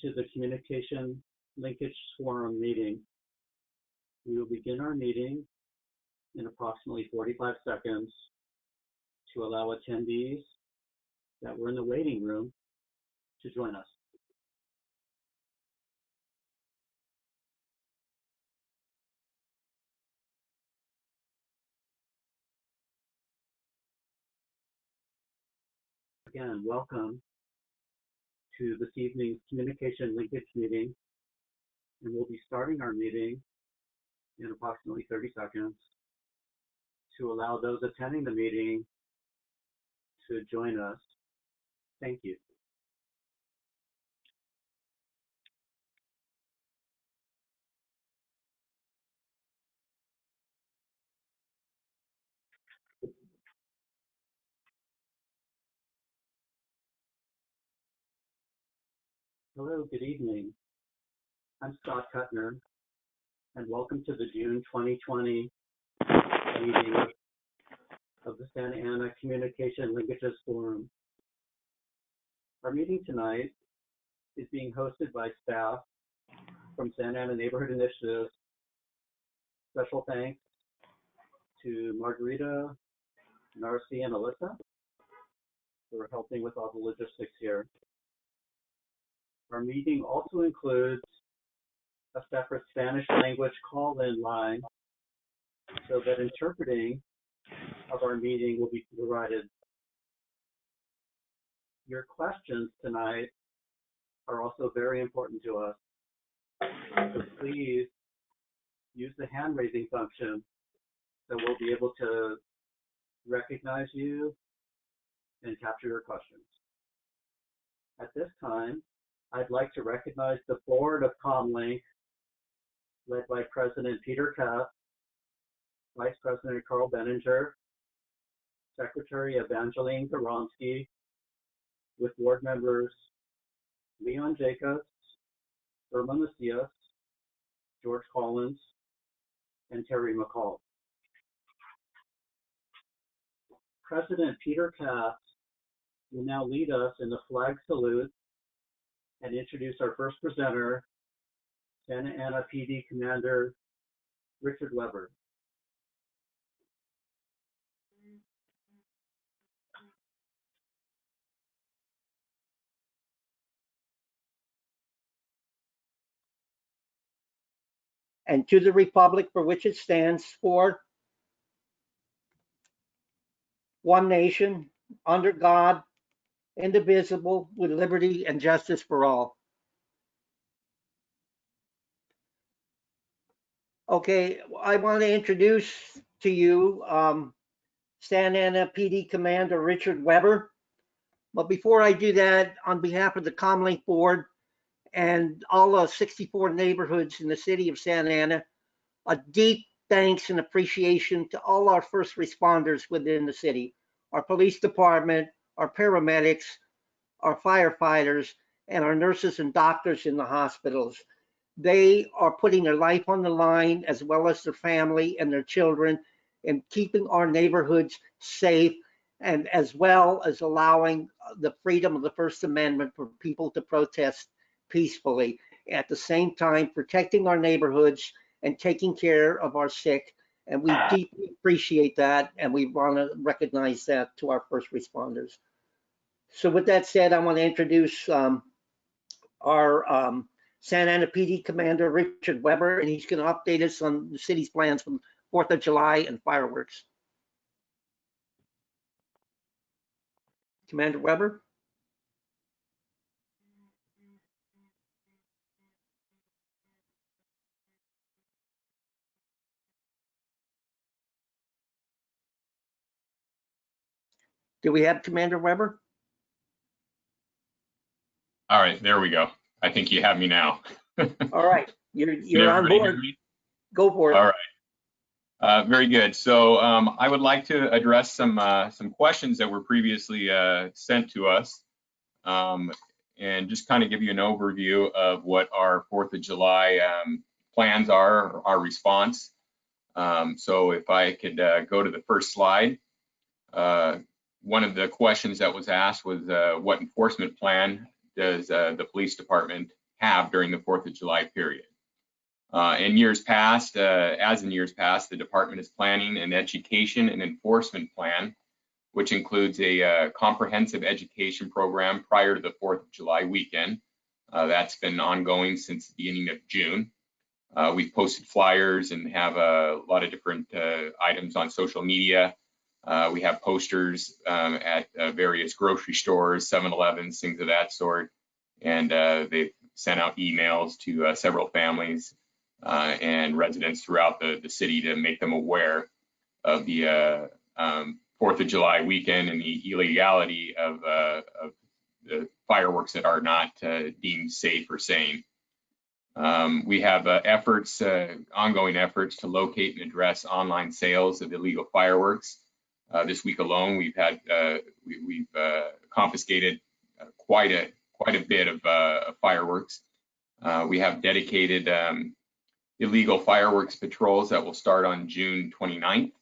to the Communication Linkage Forum meeting. We will begin our meeting in approximately 45 seconds to allow attendees that were in the waiting room to join us. Again, welcome to this evening's Communication Linkage meeting, and we'll be starting our meeting in approximately 30 seconds to allow those attending the meeting to join us. Thank you. Hello, good evening. I'm Scott Kuttner, and welcome to the June 2020 meeting of the Santa Ana Communication Linkages Forum. Our meeting tonight is being hosted by staff from Santa Ana Neighborhood Initiative. Special thanks to Margarita, Narcy, and Alyssa for helping with all the logistics here. Our meeting also includes a separate Spanish language call-in line so that interpreting of our meeting will be provided. Your questions tonight are also very important to us. So please use the hand raising function so we'll be able to recognize you and capture your questions. At this time, I'd like to recognize the board of ComLink, led by President Peter Kass, Vice President Carl Benninger, Secretary Evangeline Goronsky, with board members Leon Jacobs, Irma Macias, George Collins, and Terry McCall. President Peter Kass will now lead us in the flag salute and introduce our first presenter, Santa Ana PD Commander Richard Weber. And to the republic for which it stands, for one nation, under God, indivisible, with liberty and justice for all. Okay, I want to introduce to you Santa Ana PD Commander Richard Weber. But before I do that, on behalf of the ComLink board and all the 64 neighborhoods in the city of Santa Ana, a deep thanks and appreciation to all our first responders within the city, our police department, our paramedics, our firefighters, and our nurses and doctors in the hospitals. They are putting their life on the line, as well as their family and their children, in keeping our neighborhoods safe, and as well as allowing the freedom of the First Amendment for people to protest peacefully. At the same time, protecting our neighborhoods and taking care of our sick. And we deeply appreciate that, and we want to recognize that to our first responders. So with that said, I want to introduce our Santa Ana PD Commander Richard Weber, and he's going to update us on the city's plans for 4th of July and fireworks. Commander Weber. Do we have Commander Weber? All right, there we go. I think you have me now. All right, you're on board. Go for it. All right. Very good. So I would like to address some questions that were previously sent to us, and just kind of give you an overview of what our 4th of July plans are, our response. So if I could go to the first slide. One of the questions that was asked was what enforcement plan does the police department have during the 4th of July period. In years past, the department is planning an education and enforcement plan, which includes a comprehensive education program prior to the 4th of July weekend. That's been ongoing since the beginning of June. We've posted flyers and have a lot of different items on social media. We have posters at various grocery stores, 7-Elevens, things of that sort. And they've sent out emails to several families and residents throughout the city to make them aware of the 4th of July weekend and the illegality of the fireworks that are not deemed safe or sane. We have ongoing efforts to locate and address online sales of illegal fireworks. This week alone, we've confiscated quite a bit of fireworks. We have dedicated illegal fireworks patrols that will start on June 29th.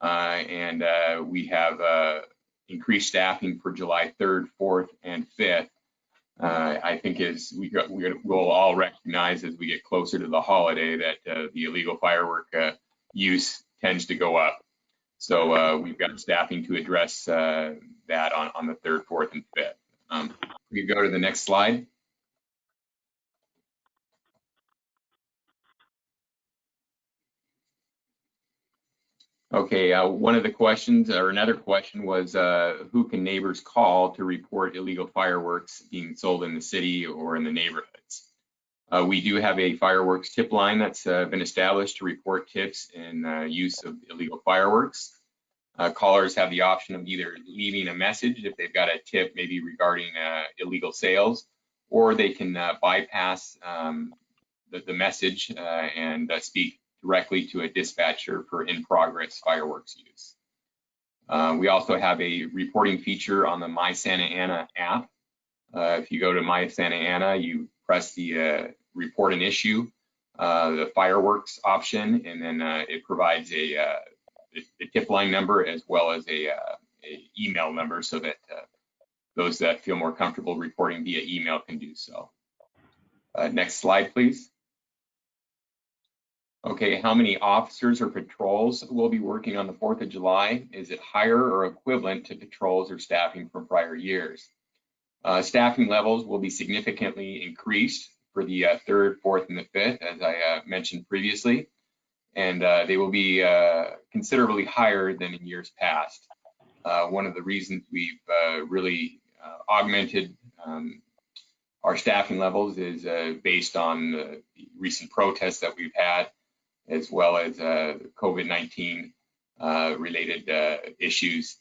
And we have increased staffing for July 3rd, 4th, and 5th. I think as we'll all recognize as we get closer to the holiday that the illegal firework use tends to go up. So we've got staffing to address that on the 3rd, 4th, and 5th. We go to the next slide. Okay, one of the questions, or another question was, who can neighbors call to report illegal fireworks being sold in the city or in the neighborhoods? We do have a fireworks tip line that's been established to report tips and use of illegal fireworks. Callers have the option of either leaving a message if they've got a tip maybe regarding illegal sales, or they can bypass the message and speak directly to a dispatcher for in-progress fireworks use. We also have a reporting feature on the My Santa Ana app. If you go to My Santa Ana, you press the report an issue, the fireworks option, and then it provides the tip line number as well as a email number so that those that feel more comfortable reporting via email can do so. Next slide, please. Okay, how many officers or patrols will be working on the 4th of July? Is it higher or equivalent to patrols or staffing from prior years? Staffing levels will be significantly increased for the 3rd, 4th, and the 5th, as I mentioned previously, and they will be considerably higher than in years past. One of the reasons we've really augmented our staffing levels is based on the recent protests that we've had, as well as COVID-19 related issues.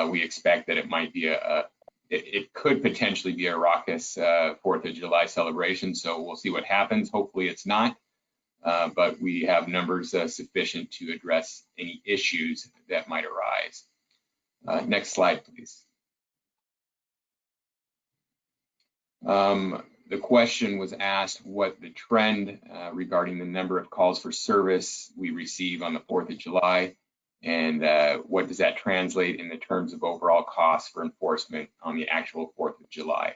We expect that it might be it could potentially be a raucous 4th of July celebration. So we'll see what happens. Hopefully it's not, but we have numbers sufficient to address any issues that might arise. Next slide, please. The question was asked what the trend regarding the number of calls for service we receive on the 4th of July, and what does that translate in the terms of overall costs for enforcement on the actual 4th of July.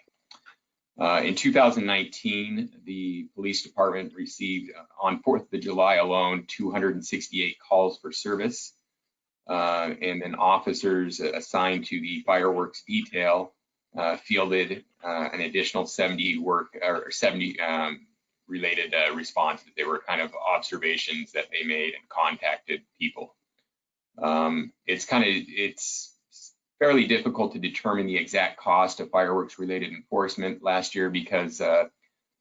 In 2019, the police department received on 4th of July alone 268 calls for service, and then officers assigned to the fireworks detail fielded an additional 70 related responses. They were kind of observations that they made and contacted people. It's fairly difficult to determine the exact cost of fireworks related enforcement last year because the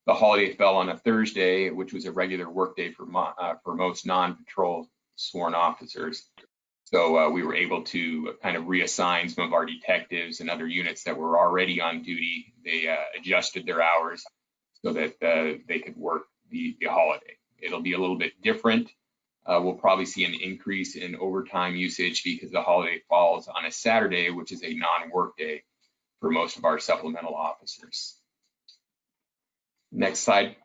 holiday fell on a Thursday, which was a regular workday for most non-patrol sworn officers. So we were able to kind of reassign some of our detectives and other units that were already on duty. They adjusted their hours so that they could work the holiday. It'll be a little bit different. We'll probably see an increase in overtime usage because the holiday falls on a Saturday, which is a non-work day for most of our supplemental officers. Next slide.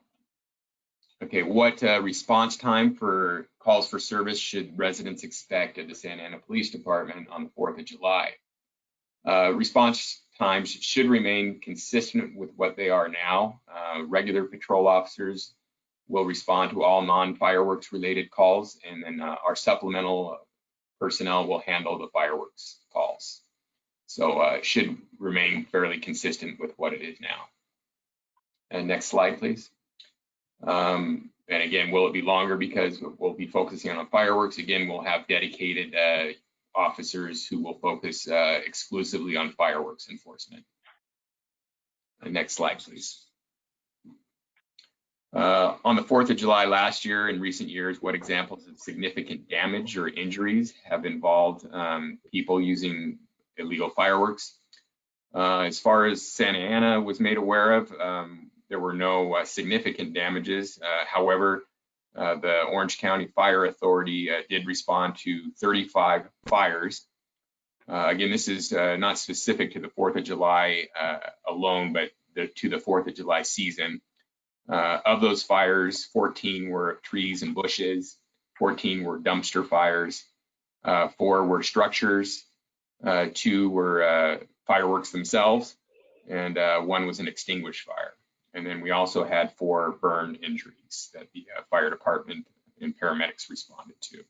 Okay, what response time for calls for service should residents expect at the Santa Ana Police Department on the 4th of July? Response times should remain consistent with what they are now. regular patrol officers will respond to all non-fireworks related calls, and then our supplemental personnel will handle the fireworks calls. So it should remain fairly consistent with what it is now. And next slide, please. And again, will it be longer because we'll be focusing on fireworks? Again, we'll have dedicated officers who will focus exclusively on fireworks enforcement. Next slide, please. On the 4th of July last year, in recent years, what examples of significant damage or injuries have involved people using illegal fireworks? As far as Santa Ana was made aware of, there were no significant damages. However, the Orange County Fire Authority did respond to 35 fires. Again, this is not specific to the 4th of July alone, but to the 4th of July season. Of those fires, 14 were trees and bushes, 14 were dumpster fires, 4 were structures, 2 were fireworks themselves, and 1 was an extinguished fire. And then we also had 4 burn injuries that the fire department and paramedics responded to.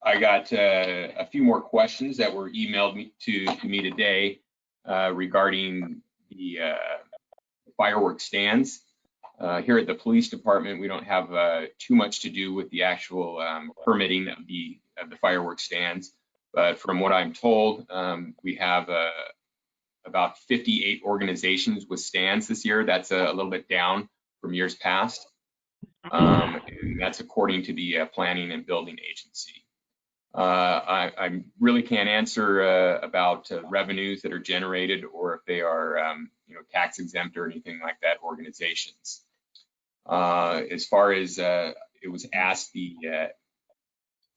I got a few more questions that were emailed to me today regarding the fireworks stands. Here at the police department, we don't have too much to do with the actual permitting of the fireworks stands, but from what I'm told, we have about 58 organizations with stands this year. That's a little bit down from years past, and that's according to the Planning and Building Agency. I really can't answer about revenues that are generated or if they are tax exempt or anything like that organizations. As far as it was asked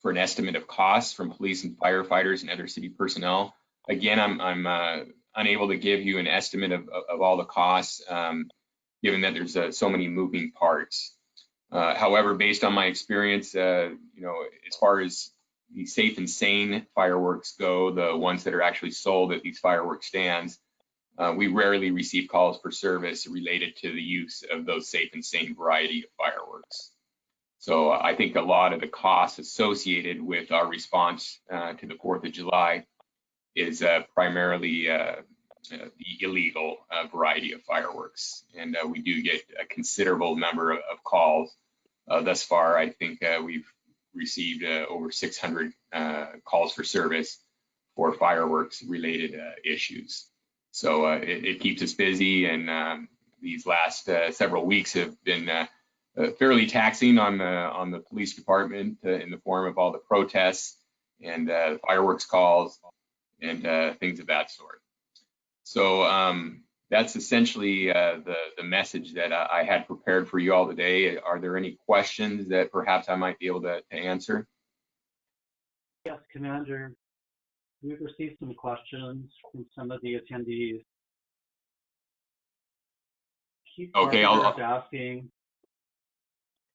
for an estimate of costs from police and firefighters and other city personnel. Again, I'm unable to give you an estimate of all the costs, given that there's so many moving parts. However, based on my experience, as far as the Safe and Sane fireworks go, the ones that are actually sold at these fireworks stands, we rarely receive calls for service related to the use of those Safe and Sane variety of fireworks. So I think a lot of the costs associated with our response to the 4th of July is primarily the illegal variety of fireworks. And we do get a considerable number of calls. Thus far, I think we've received over 600 calls for service for fireworks related issues. So it keeps us busy, and these last several weeks have been fairly taxing on the police department in the form of all the protests and fireworks calls and things of that sort. So that's essentially the message that I had prepared for you all today. Are there any questions that perhaps I might be able to answer? Yes, Commander. We've received some questions from some of the attendees. Keith Okay, Carpenter is asking,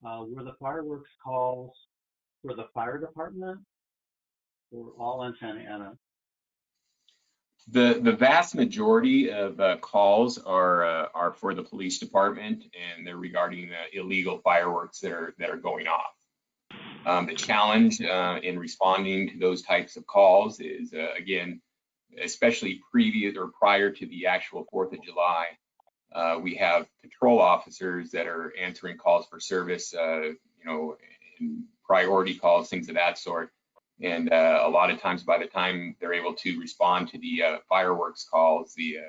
were the fireworks calls for the fire department or all in Santa Ana? The vast majority of calls are for the police department, and they're regarding illegal fireworks that are going off. The challenge in responding to those types of calls is, again, especially prior to the actual 4th of July, we have patrol officers that are answering calls for service, in priority calls, things of that sort. And a lot of times, by the time they're able to respond to the fireworks calls, the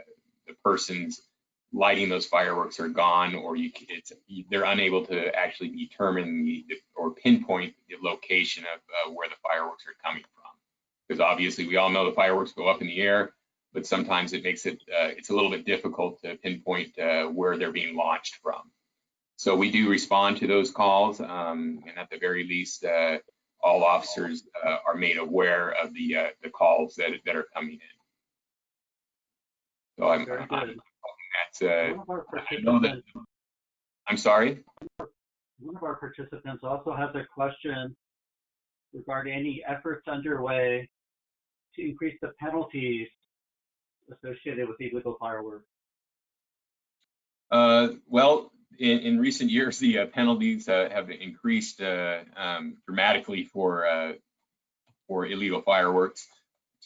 persons lighting those fireworks are gone, or they're unable to actually determine or pinpoint the location of where the fireworks are coming from. Because obviously, we all know the fireworks go up in the air, but sometimes it makes it's a little bit difficult to pinpoint where they're being launched from. So we do respond to those calls, and at the very least, all officers are made aware of the calls that are coming in. So I'm sorry? One of our participants also has a question regarding any efforts underway to increase the penalties associated with illegal fireworks. Well, in recent years, the penalties have increased dramatically for illegal fireworks.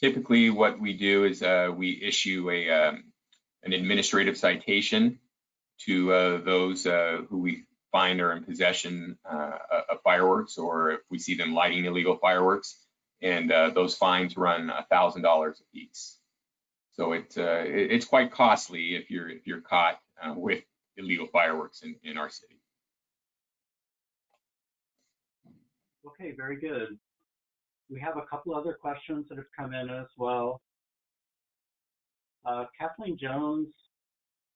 Typically, what we do is we issue an administrative citation to those who we find are in possession of fireworks, or if we see them lighting illegal fireworks, and those fines run $1,000 a piece. So it's quite costly if you're caught with illegal fireworks in our city. Okay, very good. We have a couple other questions that have come in as well. Kathleen Jones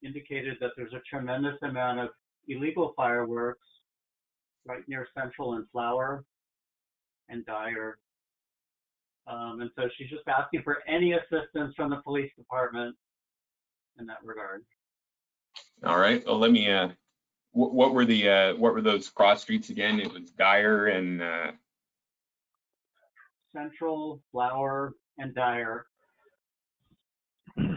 indicated that there's a tremendous amount of illegal fireworks right near Central and Flower and Dyer. And so she's just asking for any assistance from the police department in that regard. All right. Well, let me. What were those cross streets again? It was Dyer and Central, Flower, and Dyer. Okay.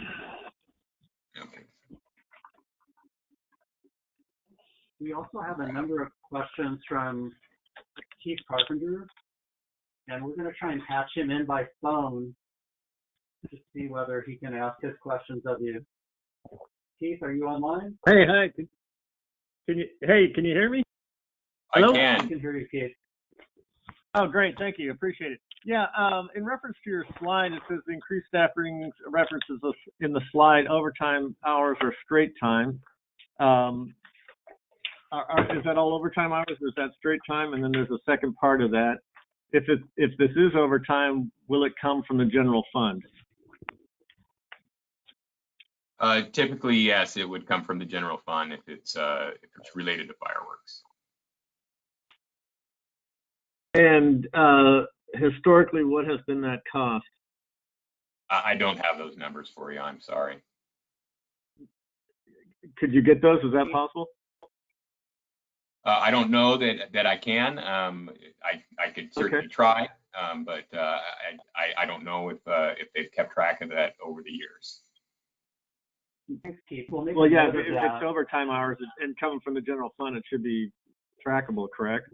We also have a number of questions from Keith Carpenter, and we're going to try and patch him in by phone to see whether he can ask his questions of you. Keith, are you online? Hey, hi. Can you hear me? Hello? I can. I can hear you, Keith. Oh, great. Thank you. Appreciate it. Yeah, in reference to your slide, it says the increased staffing references in the slide overtime hours or straight time. Is that all overtime hours or is that straight time? And then there's a second part of that. If this is overtime, will it come from the general fund? Typically, yes, it would come from the general fund if it's related to fireworks. And historically, what has been that cost? I don't have those numbers for you. I'm sorry. Could you get those? Is that possible? I don't know that I can. I could certainly try, but I don't know if they've kept track of that over the years. Thanks, Keith. Well, Yeah, if it's overtime hours and coming from the general fund, it should be trackable, correct?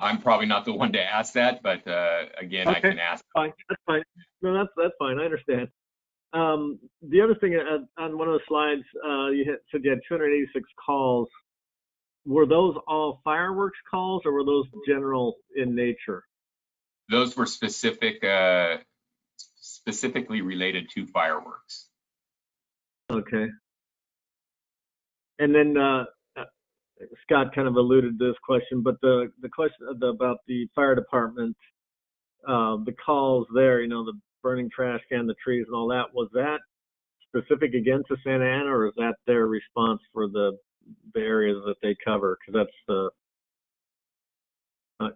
I'm probably not the one to ask that, but again, Okay. I can ask. Fine. That's fine. No, that's fine. I understand. The other thing on one of the slides, you said you had 286 calls. Were those all fireworks calls or were those general in nature? Those were specifically related to fireworks. Okay. And then Scott kind of alluded to this question, but the question about the fire department, the calls there, the burning trash can, the trees and all that, was that specific again to Santa Ana, or is that their response for the areas that they cover? Because that's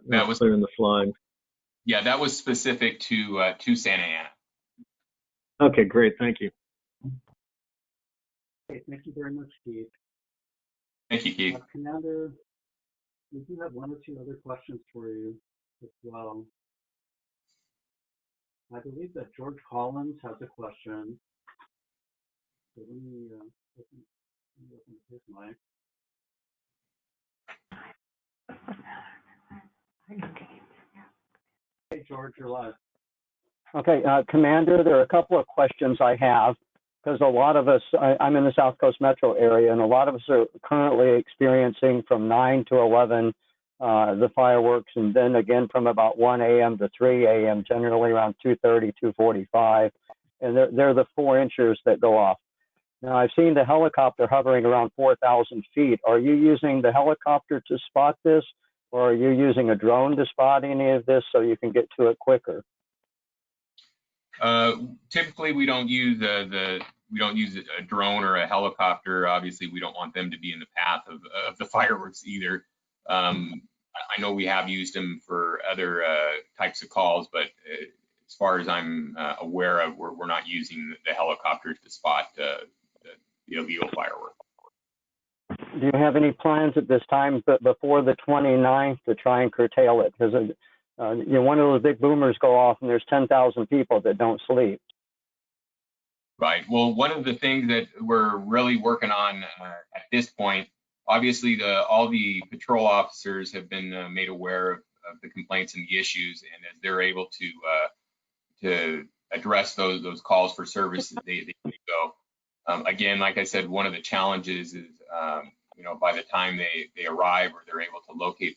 That was clear in the slide. Yeah, that was specific to Santa Ana. Okay, great. Thank you. Okay, thank you very much, Keith. Thank you, Keith. Commander, we do have one or two other questions for you as well. I believe that George Collins has a question. So let me open his mic. Hey, George, you're live. Okay, Commander, there are a couple of questions I have, because a lot of us, I'm in the South Coast metro area, and a lot of us are currently experiencing from 9 to 11 the fireworks, and then again from about 1 a.m. to 3 a.m., generally around 2:30, 2:45, and they're the 4-inchers that go off. Now, I've seen the helicopter hovering around 4,000 feet. Are you using the helicopter to spot this, or are you using a drone to spot any of this so you can get to it quicker? Typically, we don't use a drone or a helicopter. Obviously, we don't want them to be in the path of the fireworks either. I know we have used them for other types of calls, but as far as I'm aware of, we're not using the helicopters to spot the illegal fireworks. Do you have any plans at this time, but before the 29th, to try and curtail it? Because one of those big boomers go off and there's 10,000 people that don't sleep. Right. Well, one of the things that we're really working on at this point, obviously, all the patrol officers have been made aware of the complaints and the issues, and as they're able to address those calls for service, they go. Again, like I said, one of the challenges is by the time they arrive or they're able to locate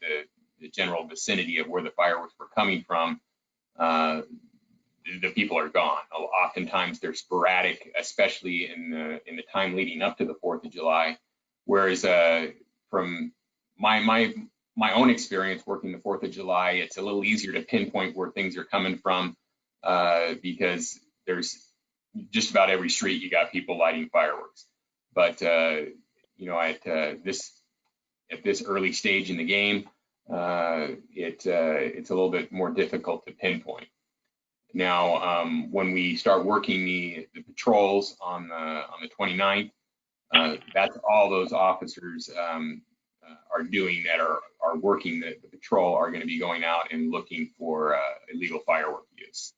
the general vicinity of where the fireworks were coming from, the people are gone. Oftentimes they're sporadic, especially in the time leading up to the 4th of July. Whereas from my own experience working the 4th of July, it's a little easier to pinpoint where things are coming from because there's just about every street you got people lighting fireworks. But at this early stage in the game, it's a little bit more difficult to pinpoint. Now, when we start working the patrols on the 29th, that's all those officers are doing that are working the patrol are going to be going out and looking for illegal firework use.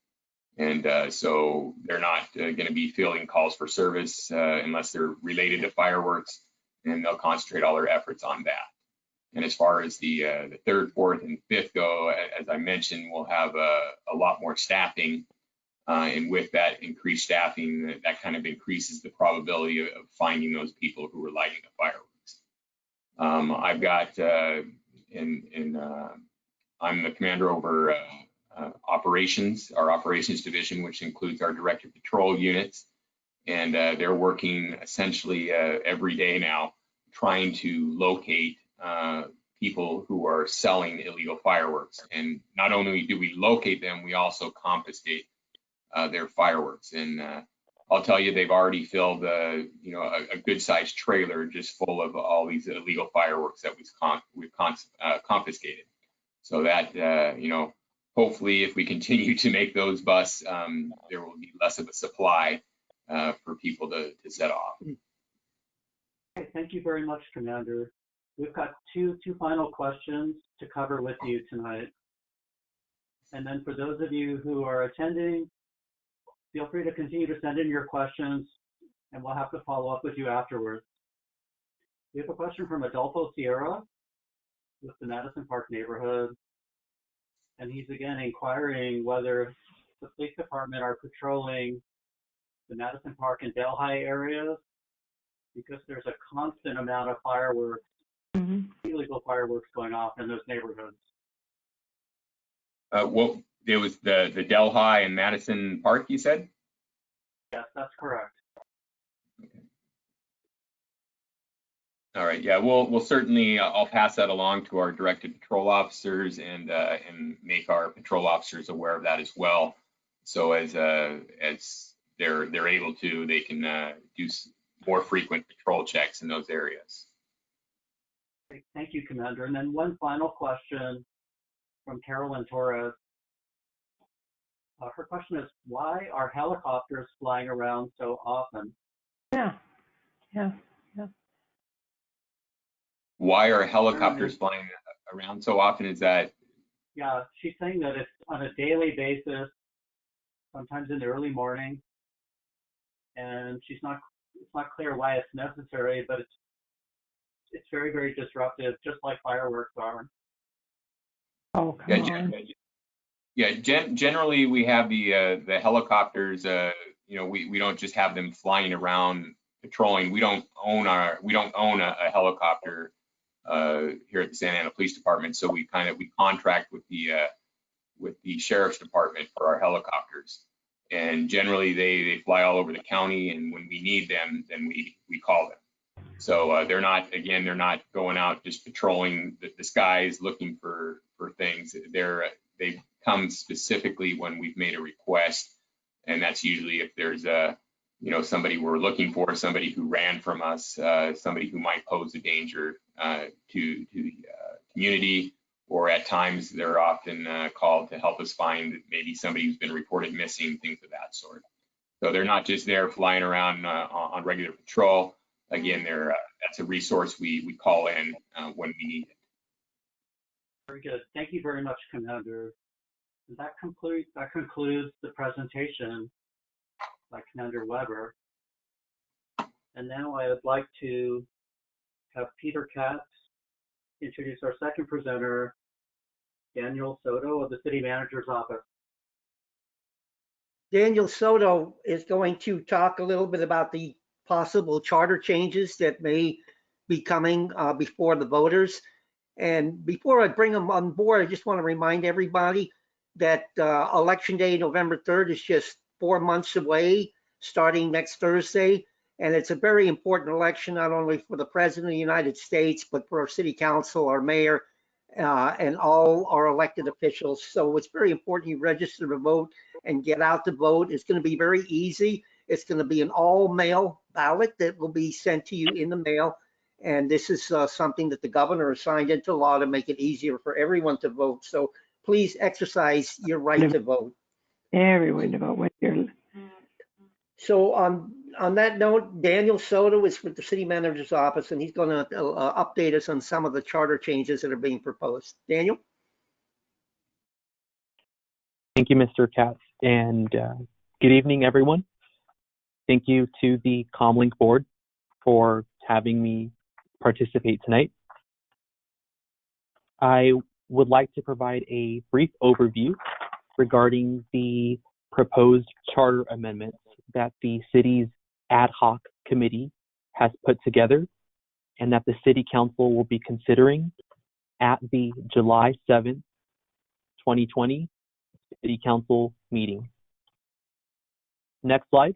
And so they're not going to be fielding calls for service unless they're related to fireworks, and they'll concentrate all their efforts on that. And as far as the 3rd, 4th, and 5th go, as I mentioned, we'll have a lot more staffing. And with that increased staffing, that kind of increases the probability of finding those people who were lighting the fireworks. I've got, I'm the commander over operations, our operations division, which includes our director patrol units. And they're working essentially every day now, trying to locate people who are selling illegal fireworks. And not only do we locate them, we also confiscate their fireworks. And I'll tell you, they've already filled a good sized trailer just full of all these illegal fireworks that we've confiscated. So that, hopefully if we continue to make those busts, there will be less of a supply for people to set off. Okay, thank you very much, Commander. We've got two final questions to cover with you tonight. And then for those of you who are attending, feel free to continue to send in your questions, and we'll have to follow up with you afterwards. We have a question from Adolfo Sierra with the Madison Park neighborhood. And he's again inquiring whether the police department are patrolling the Madison Park and Delhi areas, because there's a constant amount of fireworks, illegal fireworks going off in those neighborhoods. Well, it was the Delhi and Madison Park, you said? Yes, that's correct. Okay. All right. Yeah, we'll certainly I'll pass that along to our directed patrol officers and make our patrol officers aware of that as well. So as they're able to, they can do more frequent patrol checks in those areas. Great. Thank you, Commander. And then one final question from Carolyn Torres. Her question is, why are helicopters flying around so often? Yeah. Why are helicopters flying around so often? Is that? Yeah, she's saying that it's on a daily basis, sometimes in the early morning, and it's not clear why it's necessary, but it's very, very disruptive, just like fireworks are. Oh, come on. Yeah, generally we have the helicopters. We don't just have them flying around patrolling. We don't own a helicopter here at the Santa Ana Police Department, so we contract with the Sheriff's Department for our helicopters. And generally they fly all over the county, and when we need them, then we call them. So they're not going out just patrolling the skies looking for things. They come specifically when we've made a request, and that's usually if there's somebody we're looking for, somebody who ran from us, somebody who might pose a danger to the community, or at times they're often called to help us find maybe somebody who's been reported missing, things of that sort. So they're not just there flying around on regular patrol. Again, that's a resource we call in when we need it. Very good. Thank you very much, Commander. That concludes the presentation by Commander Weber. And now I would like to have Peter Katz introduce our second presenter, Daniel Soto of the City Manager's Office. Daniel Soto is going to talk a little bit about the possible charter changes that may be coming before the voters. And before I bring him on board, I just want to remind everybody that Election Day, November 3rd, is just 4 months away, starting next Thursday. And it's a very important election, not only for the President of the United States, but for our City Council, our mayor, and all our elected officials. So it's very important you register to vote and get out to vote. It's going to be very easy. It's going to be an all-mail ballot that will be sent to you in the mail. And this is something that the governor has signed into law to make it easier for everyone to vote. So please exercise your right to vote. Everyone to vote with your, So on that note, Daniel Soto is with the City Manager's Office, and he's going to update us on some of the charter changes that are being proposed. Daniel? Thank you, Mr. Katz, and good evening, everyone. Thank you to the Comlink Board for having me participate tonight. I would like to provide a brief overview regarding the proposed charter amendments that the city's ad hoc committee has put together and that the City Council will be considering at the July 7th, 2020 City Council meeting. Next slide.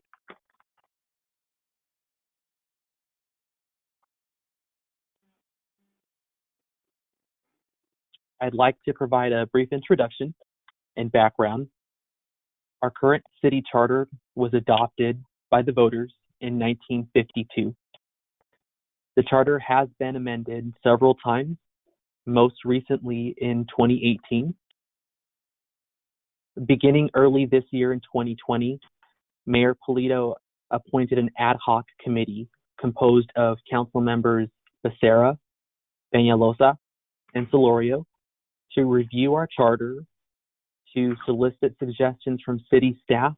I'd like to provide a brief introduction and background. Our current city charter was adopted by the voters in 1952. The charter has been amended several times, most recently in 2018. Beginning early this year in 2020, Mayor Polito appointed an ad hoc committee composed of council members Becerra, Peñalosa, and Solorio to review our charter, to solicit suggestions from city staff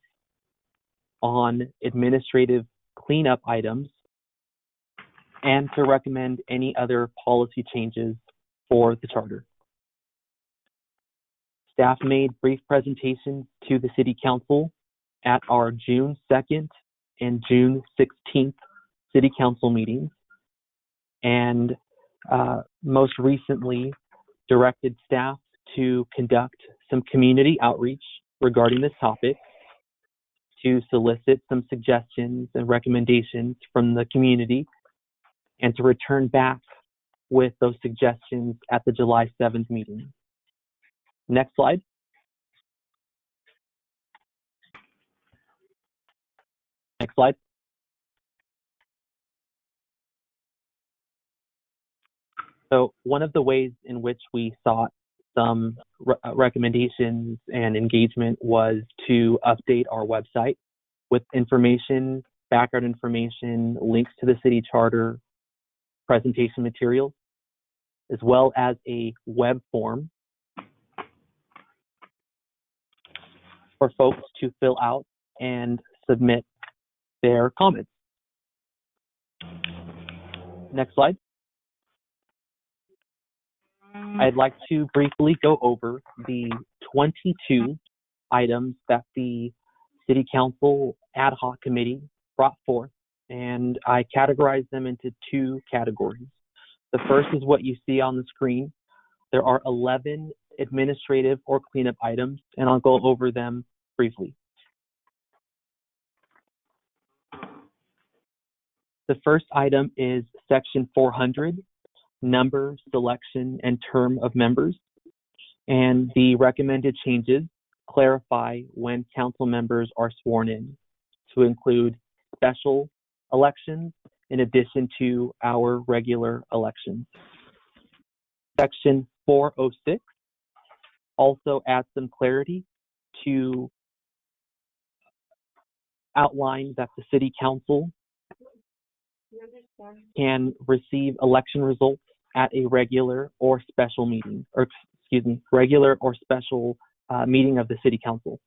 on administrative cleanup items, and to recommend any other policy changes for the charter. Staff made brief presentations to the City Council at our June 2nd and June 16th City Council meetings, and most recently directed staff to conduct some community outreach regarding this topic, to solicit some suggestions and recommendations from the community, and to return back with those suggestions at the July 7th meeting. Next slide. Next slide. So one of the ways in which we sought some recommendations and engagement was to update our website with information, background information, links to the city charter, presentation materials, as well as a web form for folks to fill out and submit their comments. Next slide. I'd like to briefly go over the 22 items that the City Council Ad Hoc Committee brought forth, and I categorized them into two categories. The first is what you see on the screen. There are 11 administrative or cleanup items, and I'll go over them briefly. The first item is Section 400, number, selection, and term of members. And the recommended changes clarify when council members are sworn in to include special elections in addition to our regular elections. Section 406 also adds some clarity to outline that the City Council can receive election results at a regular or special meeting, or regular or special meeting of the City Council.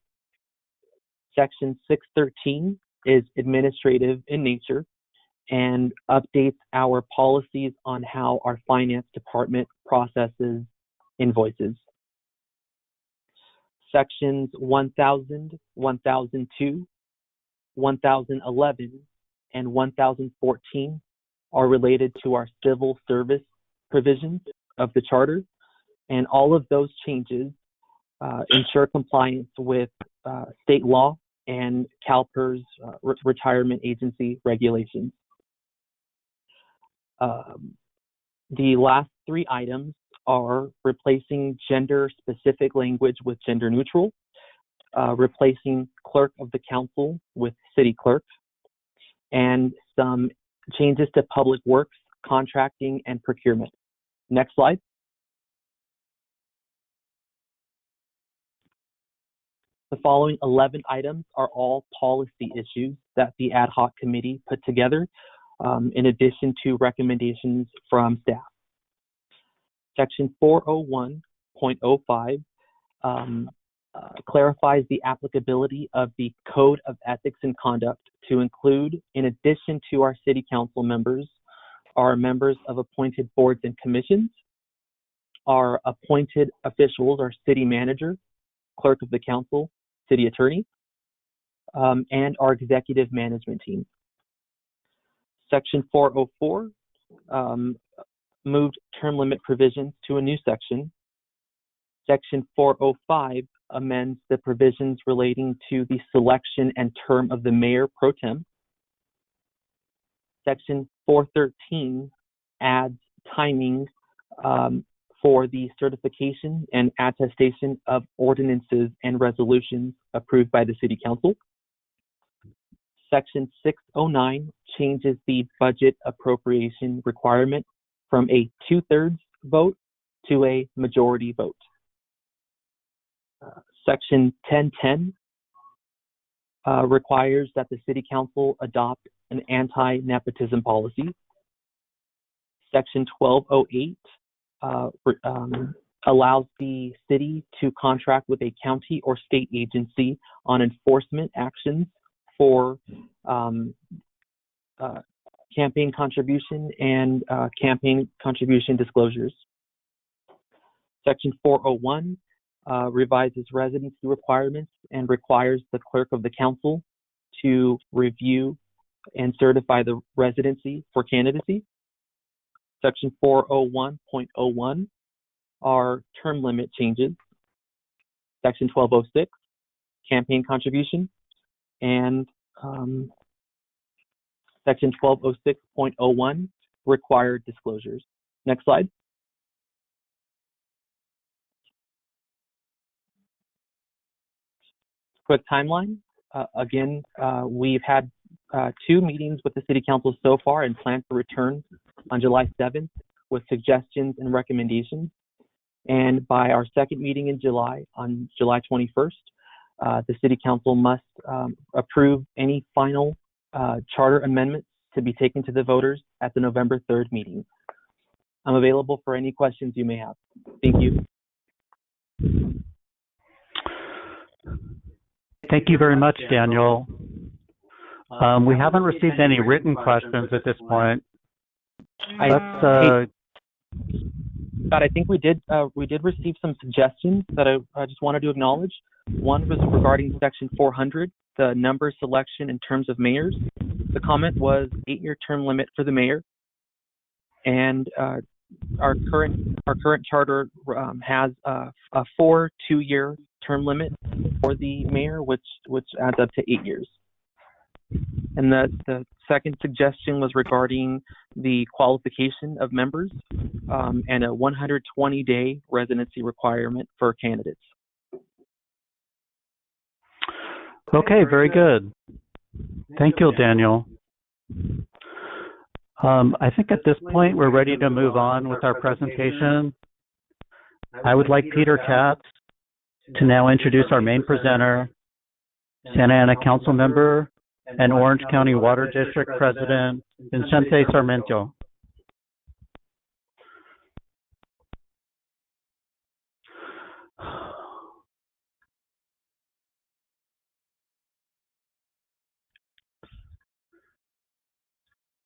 Section 613 is administrative in nature and updates our policies on how our finance department processes invoices. Sections 1000, 1002, 1011, and 1014 are related to our civil service provisions of the charter, and all of those changes ensure compliance with state law and CalPERS retirement agency regulations. The last three items are replacing gender-specific language with gender-neutral, replacing clerk of the council with city clerk, and some changes to public works, contracting, and procurement. Next slide. The following 11 items are all policy issues that the ad hoc committee put together, in addition to recommendations from staff. Section 401.05 clarifies the applicability of the Code of Ethics and Conduct to include, in addition to our city council members, our members of appointed boards and commissions, our appointed officials, our city manager, clerk of the council, city attorney, and our executive management team. Section 404 moved term limit provisions to a new section. Section 405 amends the provisions relating to the selection and term of the mayor pro tem. Section 413 adds timing for the certification and attestation of ordinances and resolutions approved by the City Council. Section 609 changes the budget appropriation requirement from a 2/3 vote to a majority vote. Section 1010 requires that the City Council adopt an anti-nepotism policy. Section 1208 allows the city to contract with a county or state agency on enforcement actions for campaign contribution and campaign contribution disclosures. Section 401 revises residency requirements and requires the clerk of the council to review and certify the residency for candidacy. Section 401.01 are term limit changes. Section 1206, campaign contribution, and Section 1206.01, required disclosures. Next slide. Quick timeline. Again, we've had 2 meetings with the City Council so far and plan to return on July 7th with suggestions and recommendations. And by our second meeting in July, on July 21st, the City Council must approve any final charter amendments to be taken to the voters at the November 3rd meeting. I'm available for any questions you may have. Thank you. Thank you very much, Daniel. We haven't received any written questions at this point. Scott, I think we did receive some suggestions that I just wanted to acknowledge. One was regarding Section 400, the number selection in terms of mayors. The comment was 8-year term limit for the mayor, and our current charter has a 4 2-year term limit for the mayor, which adds up to 8 years. And the second suggestion was regarding the qualification of members and a 120-day residency requirement for candidates. Okay, very good. Thank you, Daniel. I think at this point we're ready to move on with our presentation. I would like Peter Katz to now introduce our main presenter, Santa Ana Council Member and Orange County Water District President, Vicente Sarmiento.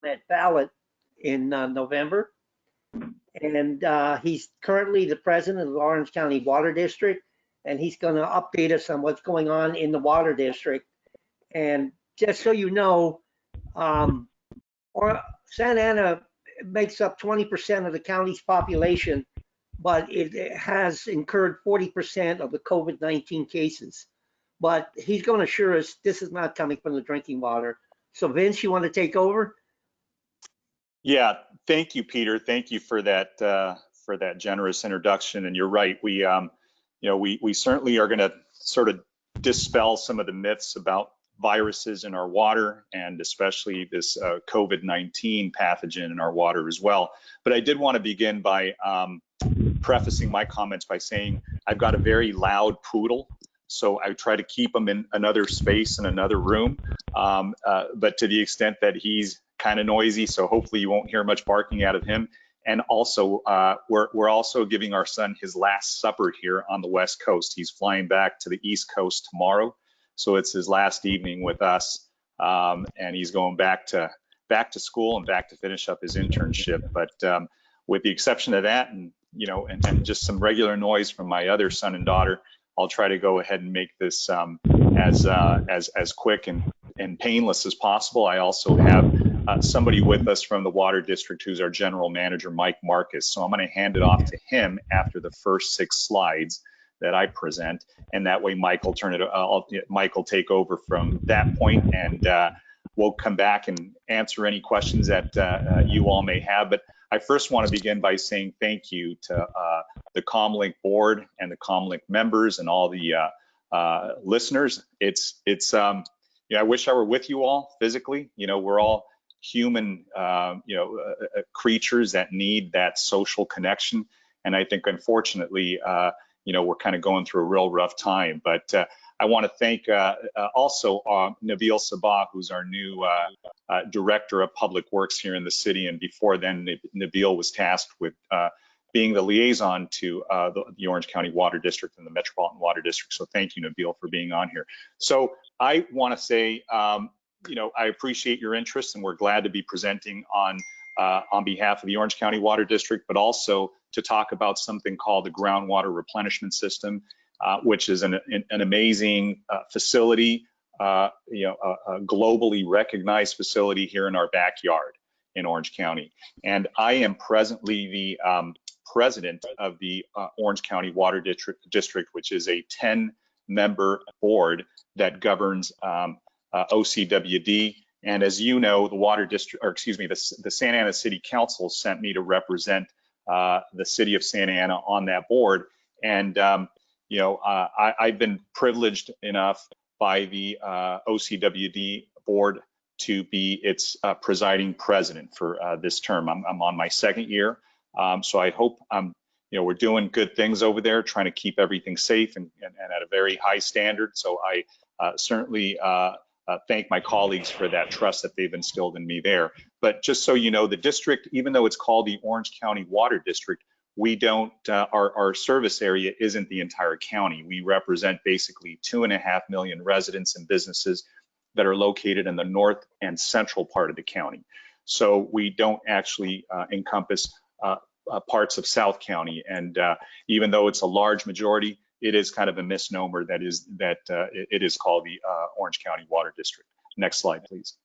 that ballot in November. And he's currently the president of the Orange County Water District, and he's going to update us on what's going on in the water district. And just so you know, Santa Ana makes up 20% of the county's population, but it has incurred 40% of the COVID-19 cases. But he's going to assure us this is not coming from the drinking water. So Vince, you want to take over? Yeah, thank you, Peter. Thank you for that generous introduction. And you're right. We certainly are going to sort of dispel some of the myths about viruses in our water, and especially this COVID-19 pathogen in our water as well. But I did want to begin by prefacing my comments by saying I've got a very loud poodle, so I try to keep him in another space in another room. But to the extent that he's kind of noisy, so hopefully you won't hear much barking out of him. And also, we're also giving our son his last supper here on the West Coast. He's flying back to the East Coast tomorrow, so it's his last evening with us, and he's going back to school and back to finish up his internship. But with the exception of that, and just some regular noise from my other son and daughter, I'll try to go ahead and make this as quick and painless as possible. I also have somebody with us from the Water District who's our general manager, Mike Marcus. So I'm going to hand it off to him after the first 6 slides that I present, and that way Mike will Mike will take over from that point, and we'll come back and answer any questions that you all may have. But I first want to begin by saying thank you to the Comlink board and the Comlink members and all the listeners. I wish I were with you all physically. We're all human, creatures that need that social connection. And I think, unfortunately, we're kind of going through a real rough time. But I want to thank also Nabil Sabah, who's our new Director of Public Works here in the city. And before then, Nabil was tasked with being the liaison to the Orange County Water District and the Metropolitan Water District. So thank you, Nabil, for being on here. So I want to say, I appreciate your interest, and we're glad to be presenting on behalf of the Orange County Water District, but also to talk about something called the groundwater replenishment system, which is an amazing facility, a globally recognized facility here in our backyard in Orange County. And I am presently the president of the Orange County Water District, which is a 10-member board that governs OCWD. And as you know, the Water District, or excuse me, the Santa Ana City Council sent me to represent the city of Santa Ana on that board. And I've been privileged enough by the OCWD board to be its presiding president for this term. I'm on my 2nd year, so I hope we're doing good things over there, trying to keep everything safe and at a very high standard. So I certainly thank my colleagues for that trust that they've instilled in me there. But just so you know, the district, even though it's called the Orange County Water District, we don't, our service area isn't the entire county. We represent basically 2.5 million residents and businesses that are located in the north and central part of the county. So we don't actually encompass parts of South County. And even though it's a large majority, it is kind of a misnomer that it is called the Orange County Water District. Next slide, please.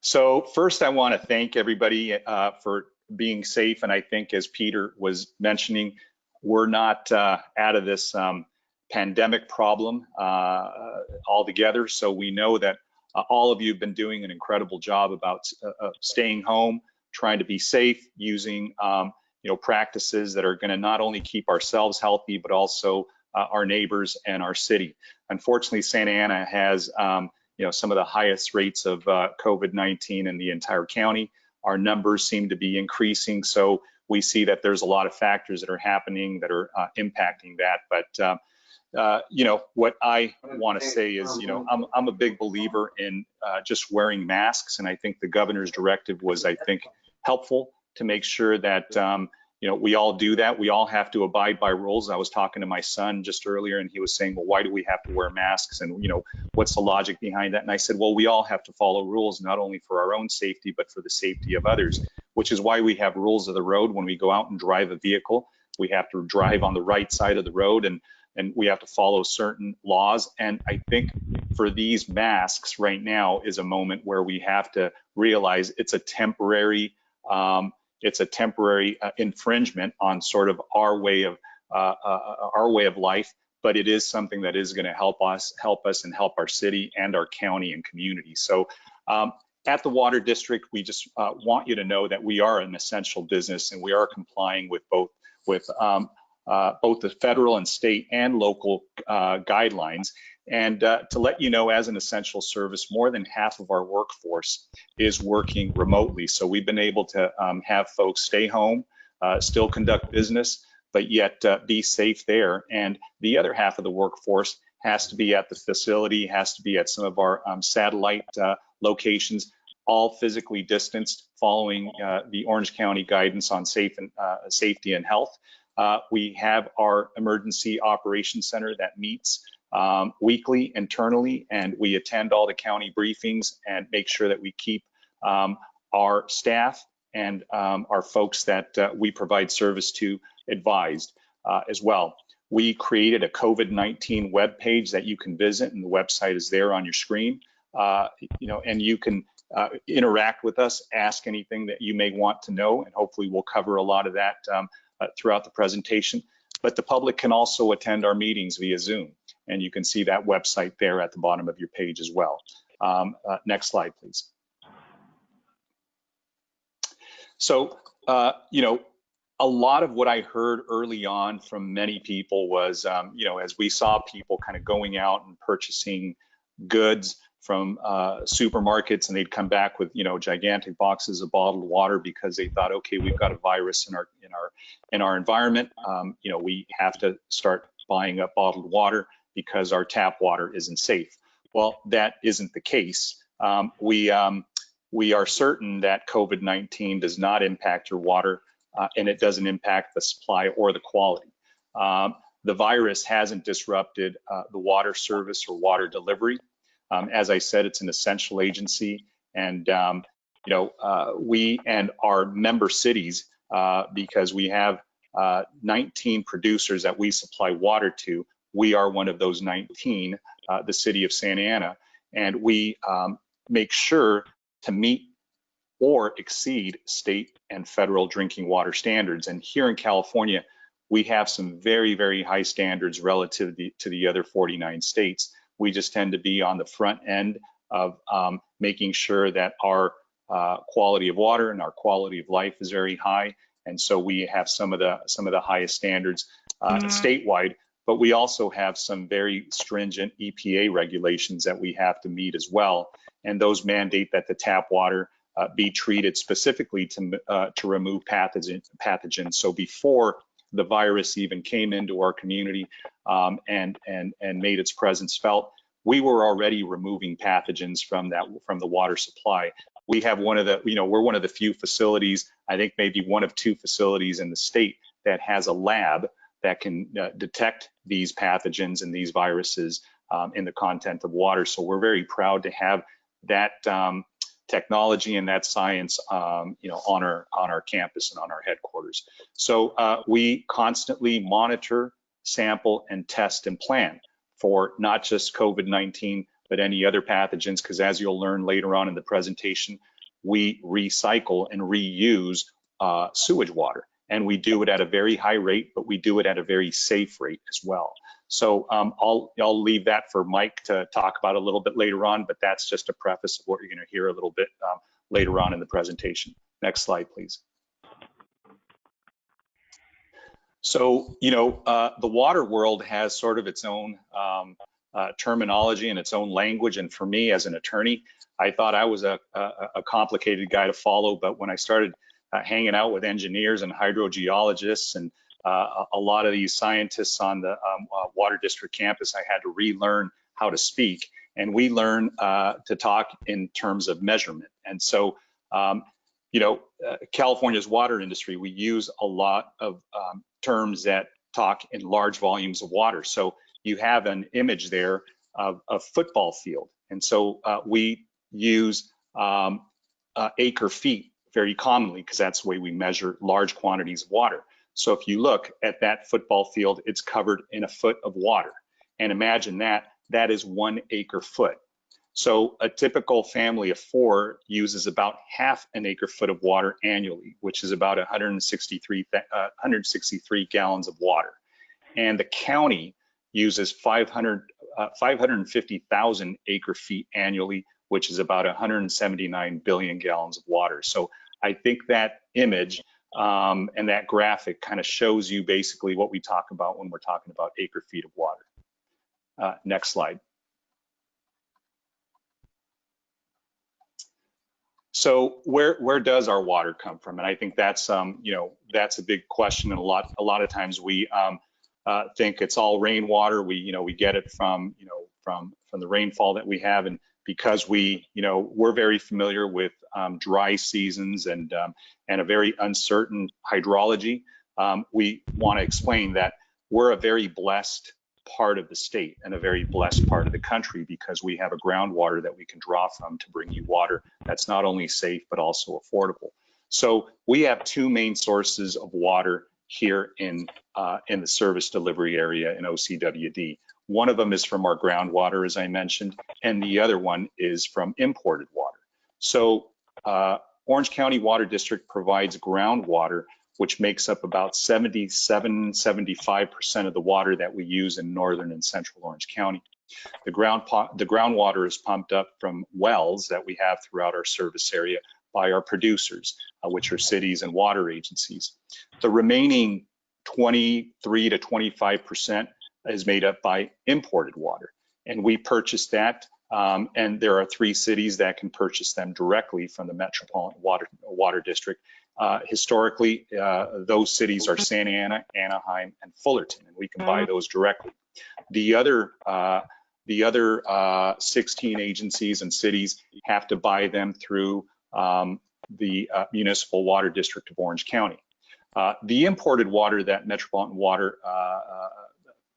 So first, I want to thank everybody for being safe. And I think, as Peter was mentioning, we're not out of this pandemic problem altogether. So we know that all of you have been doing an incredible job about staying home, trying to be safe, using practices that are going to not only keep ourselves healthy, but also our neighbors and our city. Unfortunately, Santa Ana has some of the highest rates of COVID-19 in the entire county. Our numbers seem to be increasing, so we see that there's a lot of factors that are happening that are impacting that. But what I want to say is, I'm a big believer in just wearing masks, and I think the governor's directive was, I think, helpful to make sure that you know, we all do that. We all have to abide by rules. I was talking to my son just earlier, and he was saying, well, why do we have to wear masks? And, you know, what's the logic behind that? And I said, well, we all have to follow rules, not only for our own safety, but for the safety of others, which is why we have rules of the road. When we go out and drive a vehicle, we have to drive on the right side of the road, and we have to follow certain laws. And I think for these masks right now is a moment where we have to realize it's a temporary infringement on sort of our way of life, but it is something that is going to help us and help our city and our county and community. So at the Water District, we just want you to know that we are an essential business, and we are complying with both the federal and state and local guidelines. And to let you know, as an essential service, more than half of our workforce is working remotely. So we've been able to have folks stay home, still conduct business, but yet be safe there. And the other half of the workforce has to be at the facility, has to be at some of our satellite locations, all physically distanced, following the Orange County guidance on safety and health. We have our emergency operations center that meets weekly internally, and we attend all the county briefings and make sure that we keep our staff and our folks that we provide service to advised as well. We created a COVID-19 webpage that you can visit, and the website is there on your screen. You know, and you can interact with us, ask anything that you may want to know, and hopefully we'll cover a lot of that throughout the presentation. But the public can also attend our meetings via Zoom, and you can see that website there at the bottom of your page as well. Next slide, please. So, you know, a lot of what I heard early on from many people was, you know, as we saw people kind of going out and purchasing goods from supermarkets, and they'd come back with, you know, gigantic boxes of bottled water because they thought, okay, we've got a virus in our environment. You know, we have to start buying up bottled water because our tap water isn't safe. Well, that isn't the case. We are certain that COVID-19 does not impact your water, and it doesn't impact the supply or the quality. The virus hasn't disrupted the water service or water delivery. As I said, it's an essential agency, and you know, we and our member cities, because we have 19 producers that we supply water to. We are one of those 19, the city of Santa Ana, and we make sure to meet or exceed state and federal drinking water standards. And here in California, we have some very, very high standards relative to the other 49 states. We just tend to be on the front end of making sure that our quality of water and our quality of life is very high. And so we have some of the highest standards statewide, but we also have some very stringent EPA regulations that we have to meet as well. And those mandate that the tap water be treated specifically to remove pathogens. So before the virus even came into our community and made its presence felt, we were already removing pathogens from the water supply. We have one of the, you know, we're one of the few facilities, I think maybe one of two facilities in the state that has a lab that can detect these pathogens and these viruses in the content of water. So we're very proud to have that technology and that science, you know, on our campus and on our headquarters. So we constantly monitor, sample, and test and plan for not just COVID-19, but any other pathogens, because as you'll learn later on in the presentation, we recycle and reuse sewage water. And we do it at a very high rate, but we do it at a very safe rate as well. So I'll leave that for Mike to talk about a little bit later on, but that's just a preface of what you're going to hear a little bit later on in the presentation. Next slide, please. So, you know, the water world has sort of its own terminology and its own language. And for me as an attorney, I thought I was a complicated guy to follow, but when I started hanging out with engineers and hydrogeologists and a lot of these scientists on the Water District campus, I had to relearn how to speak. And we learn to talk in terms of measurement. And so California's water industry, we use a lot of terms that talk in large volumes of water. So you have an image there of a football field. And so we use acre feet very commonly because that's the way we measure large quantities of water. So if you look at that football field, it's covered in a foot of water. And imagine that is 1 acre foot. So a typical family of 4 uses about half an acre foot of water annually, which is about 163 gallons of water. And the county uses 550,000 acre feet annually, which is about 179 billion gallons of water. So I think that image and that graphic kind of shows you basically what we talk about when we're talking about acre feet of water. Next slide. So where does our water come from? And I think that's that's a big question, and a lot of times we think it's all rainwater. We get it from the rainfall that we have, and because we're very familiar with dry seasons and a very uncertain hydrology, we want to explain that we're a very blessed part of the state and a very blessed part of the country because we have a groundwater that we can draw from to bring you water that's not only safe but also affordable. So we have 2 main sources of water here in the service delivery area in OCWD. One of them is from our groundwater, as I mentioned, and the other one is from imported water. So Orange County Water District provides groundwater, which makes up about 75% of the water that we use in northern and central Orange County. The groundwater is pumped up from wells that we have throughout our service area by our producers, which are cities and water agencies. The remaining 23 to 25% is made up by imported water, and we purchase that. And there are 3 cities that can purchase them directly from the Metropolitan Water District. Historically, those cities are Santa Ana, Anaheim, and Fullerton, and we can buy those directly. The other 16 agencies and cities have to buy them through the Municipal Water District of Orange County. The imported water that Metropolitan Water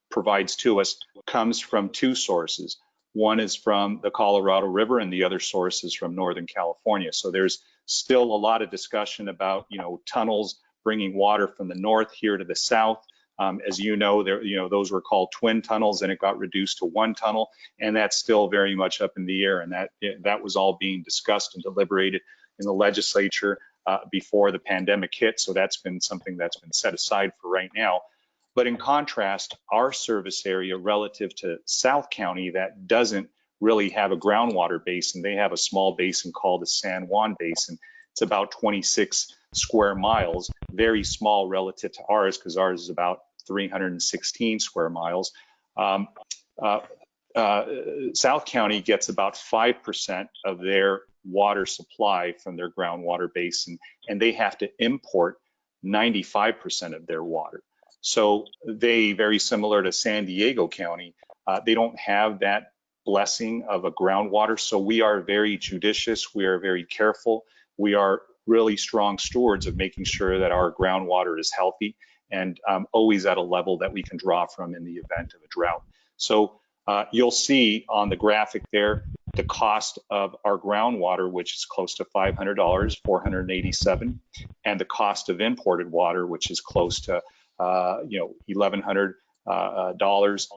provides to us comes from 2 sources. One is from the Colorado River, and the other source is from Northern California. So there's still a lot of discussion about, tunnels bringing water from the north here to the south. As you know, those were called twin tunnels, and it got reduced to 1 tunnel, and that's still very much up in the air. And that was all being discussed and deliberated in the legislature before the pandemic hit. So that's been something that's been set aside for right now. But in contrast, our service area relative to South County that doesn't really have a groundwater basin, they have a small basin called the San Juan Basin. It's about 26 square miles, very small relative to ours because ours is about 316 square miles. South County gets about 5% of their water supply from their groundwater basin, and they have to import 95% of their water. So they, very similar to San Diego County, they don't have that blessing of a groundwater. So we are very judicious. We are very careful. We are really strong stewards of making sure that our groundwater is healthy and always at a level that we can draw from in the event of a drought. So you'll see on the graphic there, the cost of our groundwater, which is close to $500, $487, and the cost of imported water, which is close to $1,100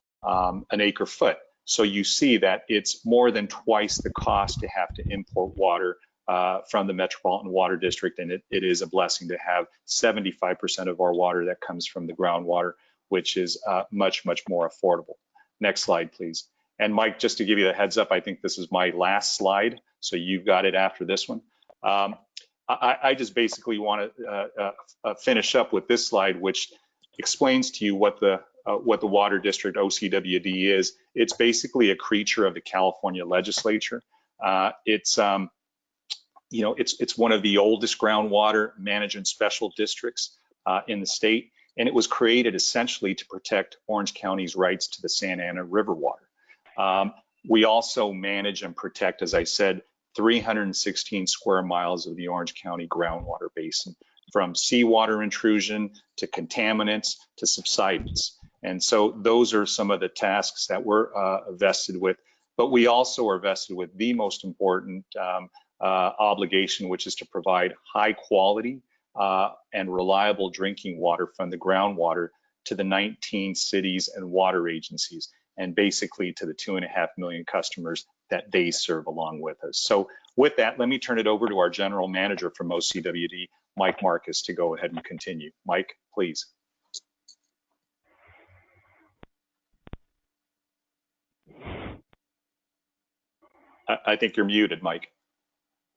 an acre foot. So you see that it's more than twice the cost to have to import water from the Metropolitan Water District, and it is a blessing to have 75% of our water that comes from the groundwater, which is much, much more affordable. Next slide, please. And Mike, just to give you the heads up, I think this is my last slide, so you've got it after this one. I just basically want to finish up with this slide, which explains to you what the Water District OCWD is. It's basically a creature of the California legislature. It's one of the oldest groundwater management special districts in the state, and it was created essentially to protect Orange County's rights to the Santa Ana River water. We also manage and protect, as I said, 316 square miles of the Orange County groundwater basin, from seawater intrusion to contaminants to subsidence. And so those are some of the tasks that we're vested with, but we also are vested with the most important obligation, which is to provide high quality and reliable drinking water from the groundwater to the 19 cities and water agencies, and basically to the 2.5 million customers that they serve along with us. So with that, let me turn it over to our general manager from OCWD, Mike Marcus, to go ahead and continue. Mike, please. I think you're muted, Mike.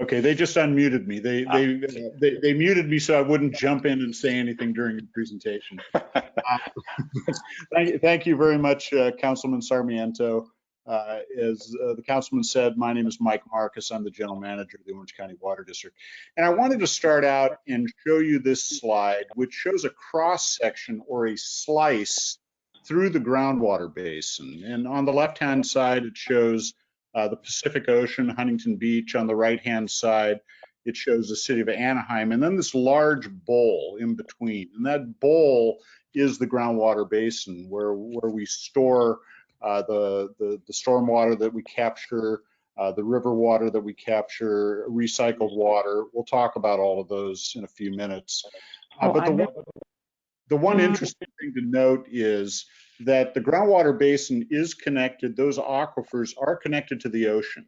Okay, they just unmuted me. They muted me so I wouldn't jump in and say anything during the presentation. Thank you very much, Councilman Sarmiento. As the councilman said, my name is Mike Marcus. I'm the general manager of the Orange County Water District. And I wanted to start out and show you this slide, which shows a cross section or a slice through the groundwater basin. And on the left-hand side, it shows the Pacific Ocean, Huntington Beach. On the right-hand side, it shows the city of Anaheim, and then this large bowl in between. And that bowl is the groundwater basin where we store the stormwater that we capture, the river water that we capture, recycled water. We'll talk about all of those in a few minutes. But the one interesting thing to note is that the groundwater basin is connected, those aquifers are connected to the ocean.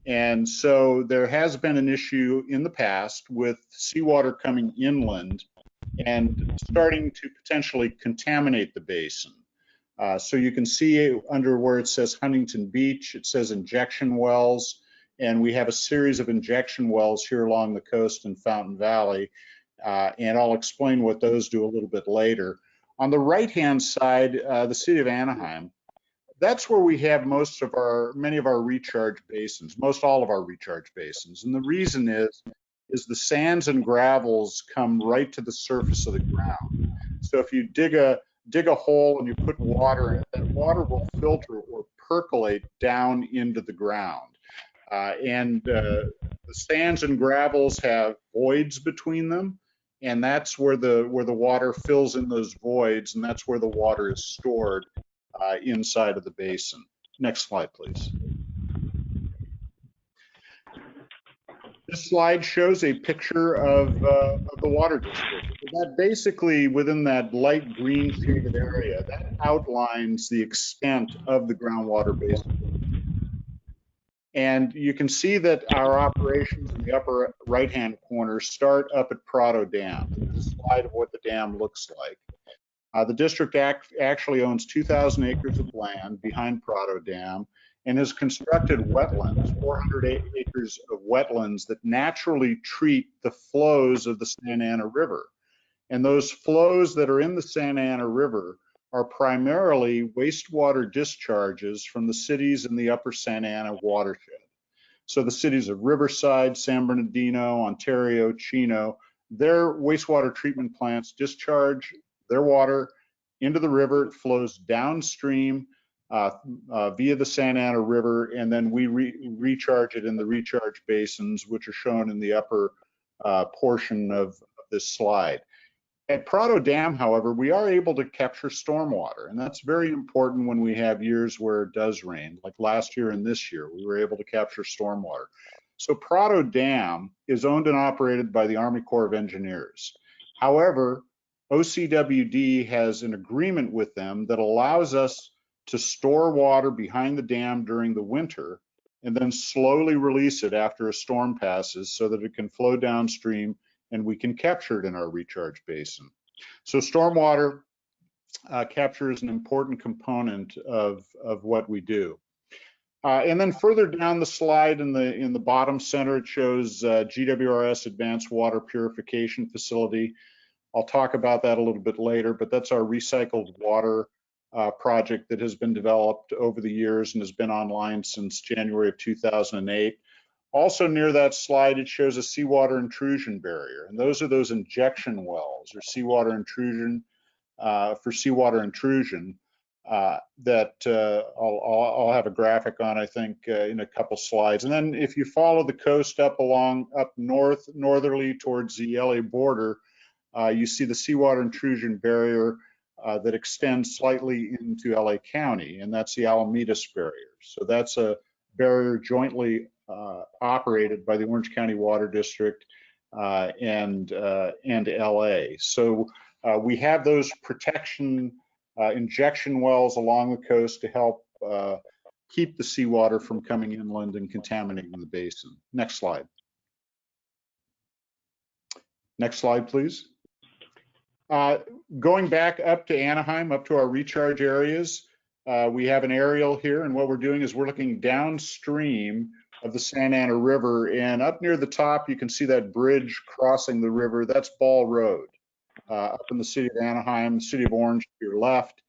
And so there has been an issue in the past with seawater coming inland and starting to potentially contaminate the basin. So you can see under where it says Huntington Beach, it says injection wells, and we have a series of injection wells here along the coast in Fountain Valley, and I'll explain what those do a little bit later. On the right-hand side, the city of Anaheim, that's where we have many of our recharge basins, most all of our recharge basins. And the reason is the sands and gravels come right to the surface of the ground. So if you dig a hole and you put water in it, that water will filter or percolate down into the ground. The sands and gravels have voids between them, and that's where the water fills in those voids, and that's where the water is stored inside of the basin. Next slide, please. This slide shows a picture of the water district. That basically, within that light green shaded area, that outlines the extent of the groundwater basin. And you can see that our operations in the upper right-hand corner start up at Prado Dam. This is a slide of what the dam looks like. The district actually owns 2,000 acres of land behind Prado Dam and has constructed wetlands, 400 acres of wetlands that naturally treat the flows of the Santa Ana River. And those flows that are in the Santa Ana River are primarily wastewater discharges from the cities in the upper Santa Ana watershed. So the cities of Riverside, San Bernardino, Ontario, Chino, their wastewater treatment plants discharge their water into the river. It flows downstream via the Santa Ana River, and then we recharge it in the recharge basins, which are shown in the upper portion of this slide. At Prado Dam, however, we are able to capture stormwater, and that's very important when we have years where it does rain, like last year and this year, we were able to capture stormwater. So Prado Dam is owned and operated by the Army Corps of Engineers. However, OCWD has an agreement with them that allows us to store water behind the dam during the winter and then slowly release it after a storm passes so that it can flow downstream and we can capture it in our recharge basin. So stormwater capture is an important component of what we do. And then further down the slide in the bottom center, it shows GWRS Advanced Water Purification Facility. I'll talk about that a little bit later, but that's our recycled water project that has been developed over the years and has been online since January of 2008. Also near that slide, it shows a seawater intrusion barrier, and those are those injection wells or seawater intrusion for seawater intrusion. that I'll have a graphic on, I think, in a couple slides. And then if you follow the coast up northerly towards the LA border, you see the seawater intrusion barrier that extends slightly into LA County, and that's the Alamitos barrier. So that's a barrier jointly operated by the Orange County Water District and LA. So we have those protection injection wells along the coast to help keep the seawater from coming inland and contaminating the basin. Next slide. Next slide, please. Going back up to Anaheim, up to our recharge areas, we have an aerial here, and what we're doing is we're looking downstream of the Santa Ana River, and up near the top you can see that bridge crossing the river. That's Ball Road, up in the city of Anaheim, the city of Orange to your left.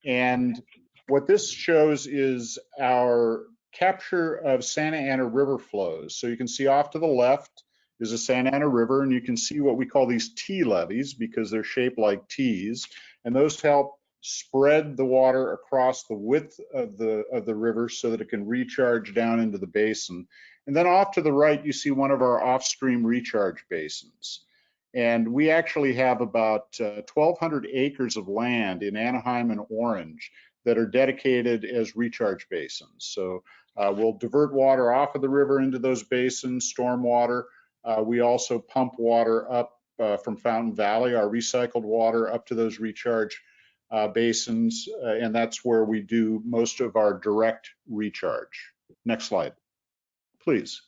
And what this shows is our capture of Santa Ana River flows. So you can see off to the left is the Santa Ana River, and you can see what we call these T levees because they're shaped like T's, and those help spread the water across the width of the river so that it can recharge down into the basin. And then off to the right, you see one of our off-stream recharge basins. And we actually have about 1,200 acres of land in Anaheim and Orange that are dedicated as recharge basins. So we'll divert water off of the river into those basins, storm water. We also pump water up from Fountain Valley, our recycled water, up to those recharge basins, and that's where we do most of our direct recharge. Next slide, please.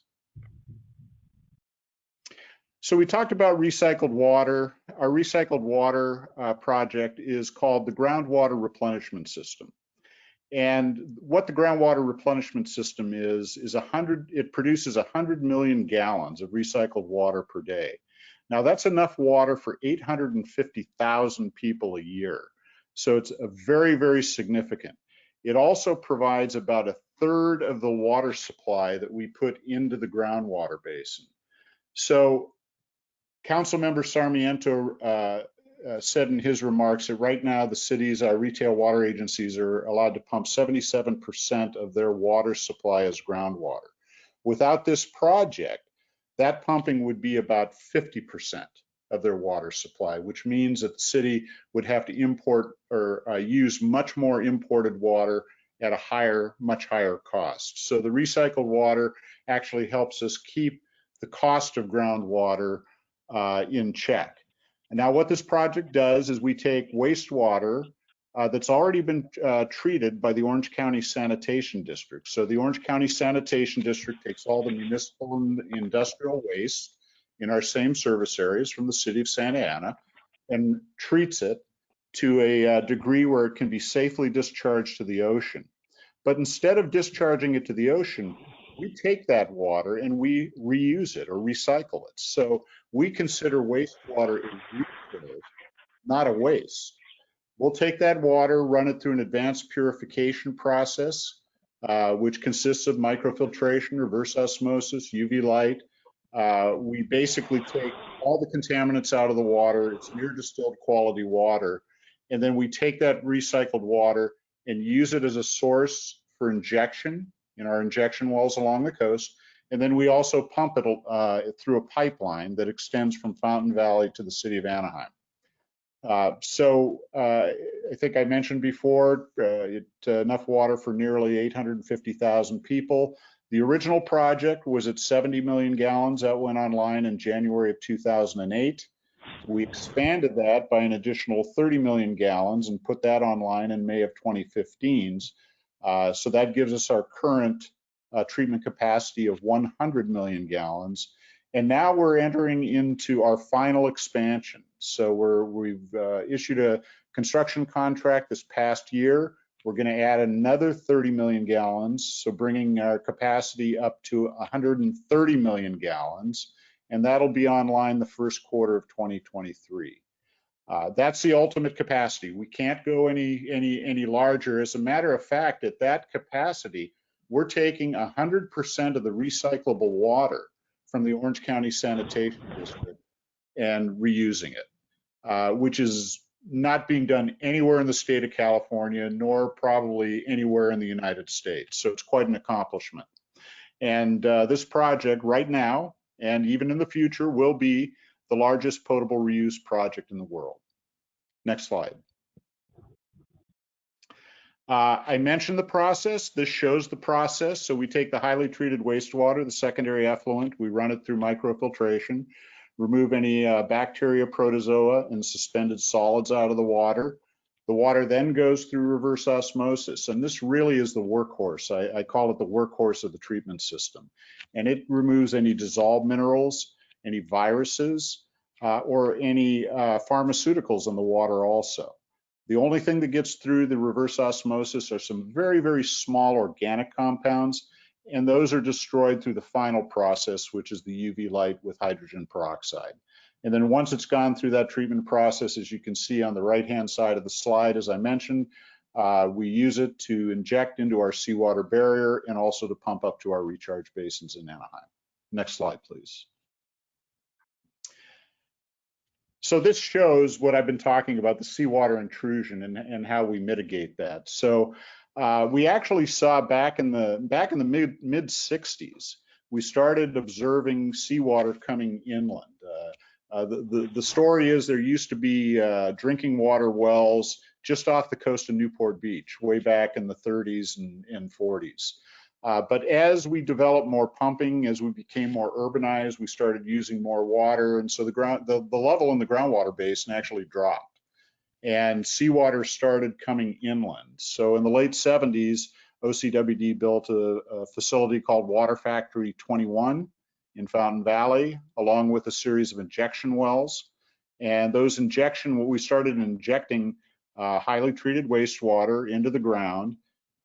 So we talked about recycled water. Our recycled water project is called the Groundwater Replenishment System. And what the groundwater replenishment system is it produces 100 million gallons of recycled water per day. Now that's enough water for 850,000 people a year. So it's a very, very significant. It also provides about a third of the water supply that we put into the groundwater basin. So Councilmember Sarmiento said in his remarks that right now the cities, our retail water agencies are allowed to pump 77% of their water supply as groundwater. Without this project, that pumping would be about 50% of their water supply, which means that the city would have to import or use much more imported water at a much higher cost. So the recycled water actually helps us keep the cost of groundwater in check. And now what this project does is we take wastewater that's already been treated by the Orange County Sanitation District. So the Orange County Sanitation District takes all the municipal and industrial waste in our same service areas from the city of Santa Ana and treats it to a degree where it can be safely discharged to the ocean. But instead of discharging it to the ocean, we take that water and we reuse it or recycle it. So we consider wastewater a resource, not a waste. We'll take that water, run it through an advanced purification process, which consists of microfiltration, reverse osmosis, UV light. We basically take all the contaminants out of the water. It's near distilled quality water. And then we take that recycled water and use it as a source for injection in our injection wells along the coast. And then we also pump it through a pipeline that extends from Fountain Valley to the city of Anaheim. So I think I mentioned before, enough water for nearly 850,000 people. The original project was at 70 million gallons. That went online in January of 2008. We expanded that by an additional 30 million gallons and put that online in May of 2015. So that gives us our current treatment capacity of 100 million gallons. And now we're entering into our final expansion. So we've issued a construction contract this past year. We're going to add another 30 million gallons, so bringing our capacity up to 130 million gallons, and that'll be online the first quarter of 2023. That's the ultimate capacity. We can't go any larger. As a matter of fact, at that capacity, we're taking 100% of the recyclable water from the Orange County Sanitation District and reusing it, which is not being done anywhere in the state of California, nor probably anywhere in the United States. So it's quite an accomplishment. And this project right now, and even in the future, will be the largest potable reuse project in the world. Next slide. I mentioned the process. This shows the process. So we take the highly treated wastewater, the secondary effluent, we run it through microfiltration, remove any bacteria, protozoa, and suspended solids out of the water. The water then goes through reverse osmosis, and this really is the workhorse. I call it the workhorse of the treatment system. And it removes any dissolved minerals, any viruses, or any pharmaceuticals in the water also. The only thing that gets through the reverse osmosis are some very, very small organic compounds, and those are destroyed through the final process, which is the UV light with hydrogen peroxide. And then once it's gone through that treatment process, as you can see on the right-hand side of the slide, as I mentioned, we use it to inject into our seawater barrier and also to pump up to our recharge basins in Anaheim. Next slide, please. So this shows what I've been talking about, the seawater intrusion and how we mitigate that. So we actually saw back in the mid 60s, we started observing seawater coming inland. The story is there used to be drinking water wells just off the coast of Newport Beach, way back in the 30s and 40s. But as we developed more pumping, as we became more urbanized, we started using more water, and so the level in the groundwater basin actually dropped, and seawater started coming inland. So in the late 70s, OCWD built a facility called Water Factory 21 in Fountain Valley, along with a series of injection wells. And those we started injecting highly treated wastewater into the ground.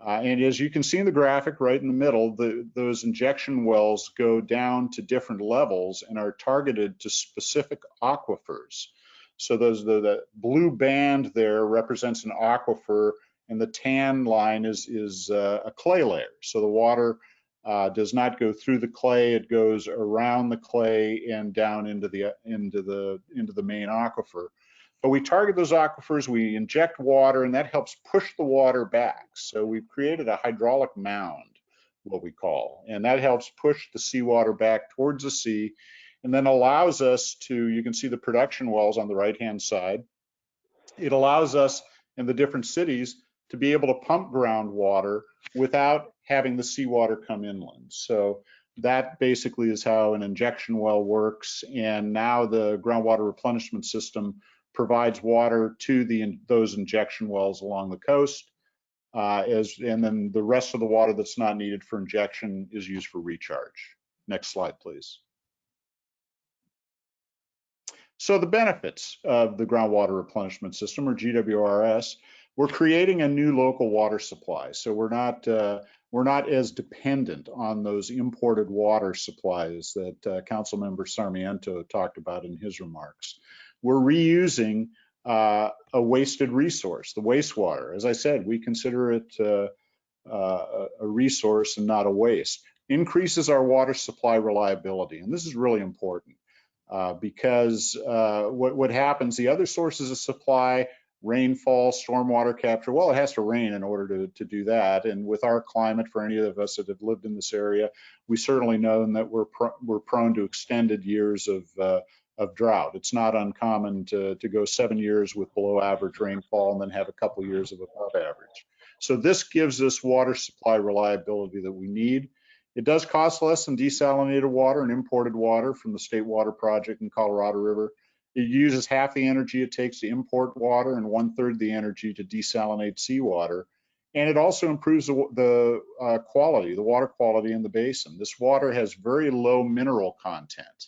And as you can see in the graphic right in the middle, those injection wells go down to different levels and are targeted to specific aquifers. So the blue band there represents an aquifer, and the tan line is a clay layer. So the water does not go through the clay; it goes around the clay and down into the main aquifer. But we target those aquifers, we inject water, and that helps push the water back. So we've created a hydraulic mound, what we call, and that helps push the seawater back towards the sea, and then allows us to, you can see the production wells on the right-hand side. It allows us in the different cities to be able to pump groundwater without having the seawater come inland. So that basically is how an injection well works, and now the groundwater replenishment system provides water to those injection wells along the coast, and then the rest of the water that's not needed for injection is used for recharge. Next slide, please. So the benefits of the groundwater replenishment system, or GWRS, we're creating a new local water supply. So we're not as dependent on those imported water supplies that Councilmember Sarmiento talked about in his remarks. We're reusing a wasted resource, the wastewater. As I said, we consider it a resource and not a waste. Increases our water supply reliability, and this is really important because what happens, the other sources of supply, rainfall, stormwater capture, well, it has to rain in order to do that. And with our climate, for any of us that have lived in this area, we certainly know that we're prone to extended years of drought. It's not uncommon to go 7 years with below average rainfall and then have a couple years of above average. So this gives us water supply reliability that we need. It does cost less than desalinated water and imported water from the State Water Project in Colorado River. It uses half the energy it takes to import water and 1/3 the energy to desalinate seawater. And it also improves the quality, the water quality in the basin. This water has very low mineral content.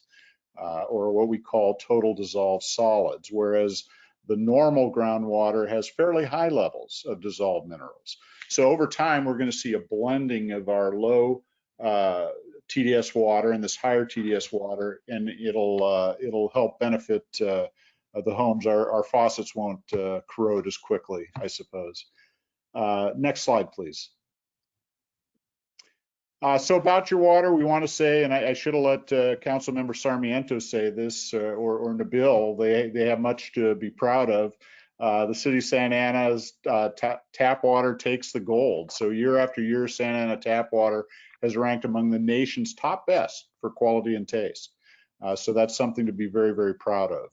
Or what we call total dissolved solids, whereas the normal groundwater has fairly high levels of dissolved minerals. So over time, we're going to see a blending of our low TDS water and this higher TDS water, and it'll help benefit the homes. Our faucets won't corrode as quickly, I suppose. Next slide, please. So about your water, we want to say, and I should have let Councilmember Sarmiento say this, or Nabil, they have much to be proud of. The city of Santa Ana's tap water takes the gold. So year after year, Santa Ana tap water has ranked among the nation's top best for quality and taste. So that's something to be very, very proud of.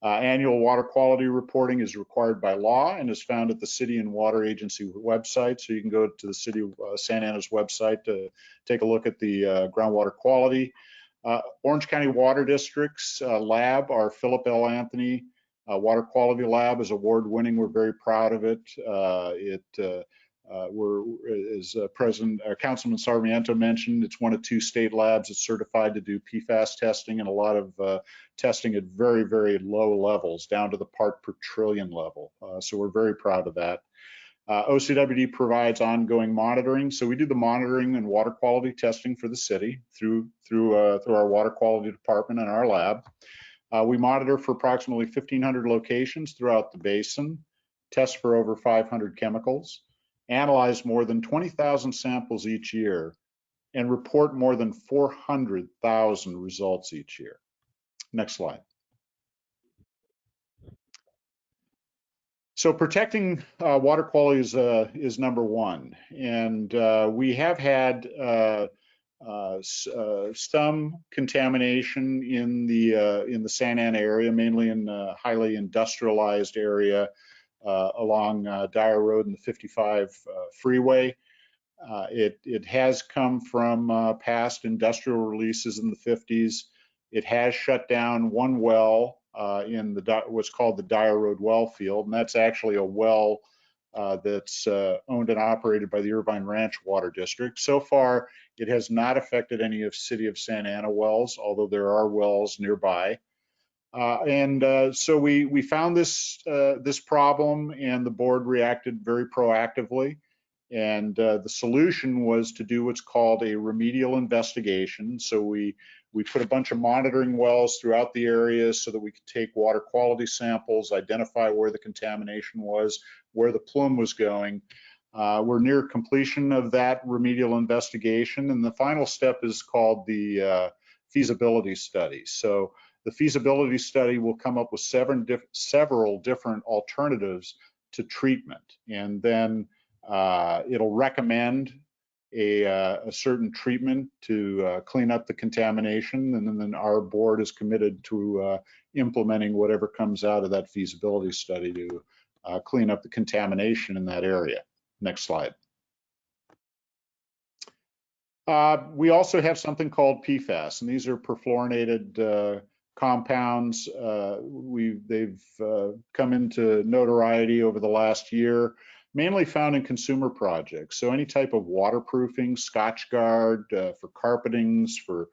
Annual water quality reporting is required by law and is found at the City and Water Agency website. So you can go to the City of Santa Ana's website to take a look at the groundwater quality. Orange County Water District's lab, our Philip L. Anthony Water Quality Lab, is award-winning. We're very proud of it. As Councilman Sarmiento mentioned, it's one of 2 state labs that's certified to do PFAS testing and a lot of testing at very, very low levels, down to the part per trillion level. So we're very proud of that. OCWD provides ongoing monitoring. So we do the monitoring and water quality testing for the city through our water quality department and our lab. We monitor for approximately 1,500 locations throughout the basin, test for over 500 chemicals, analyze more than 20,000 samples each year, and report more than 400,000 results each year. Next slide. So protecting water quality is number one, and we have had some contamination in the Santa Ana area, mainly in a highly industrialized area along Dyer Road and the 55 freeway. It has come from past industrial releases in the 50s. It has shut down one well in what's called the Dyer Road well field, and that's actually a well that's owned and operated by the Irvine Ranch Water District. So far, it has not affected any of City of Santa Ana wells, although there are wells nearby. So we found this problem, and the board reacted very proactively. And the solution was to do what's called a remedial investigation. So we put a bunch of monitoring wells throughout the area so that we could take water quality samples, identify where the contamination was, where the plume was going. We're near completion of that remedial investigation, and the final step is called the feasibility study. So the feasibility study will come up with several different alternatives to treatment, and then it'll recommend a certain treatment to clean up the contamination, and then our board is committed to implementing whatever comes out of that feasibility study to clean up the contamination in that area. Next slide. We also have something called PFAS, and these are perfluorinated compounds. They've come into notoriety over the last year, mainly found in consumer projects. So any type of waterproofing, Scotchgard for carpetings, for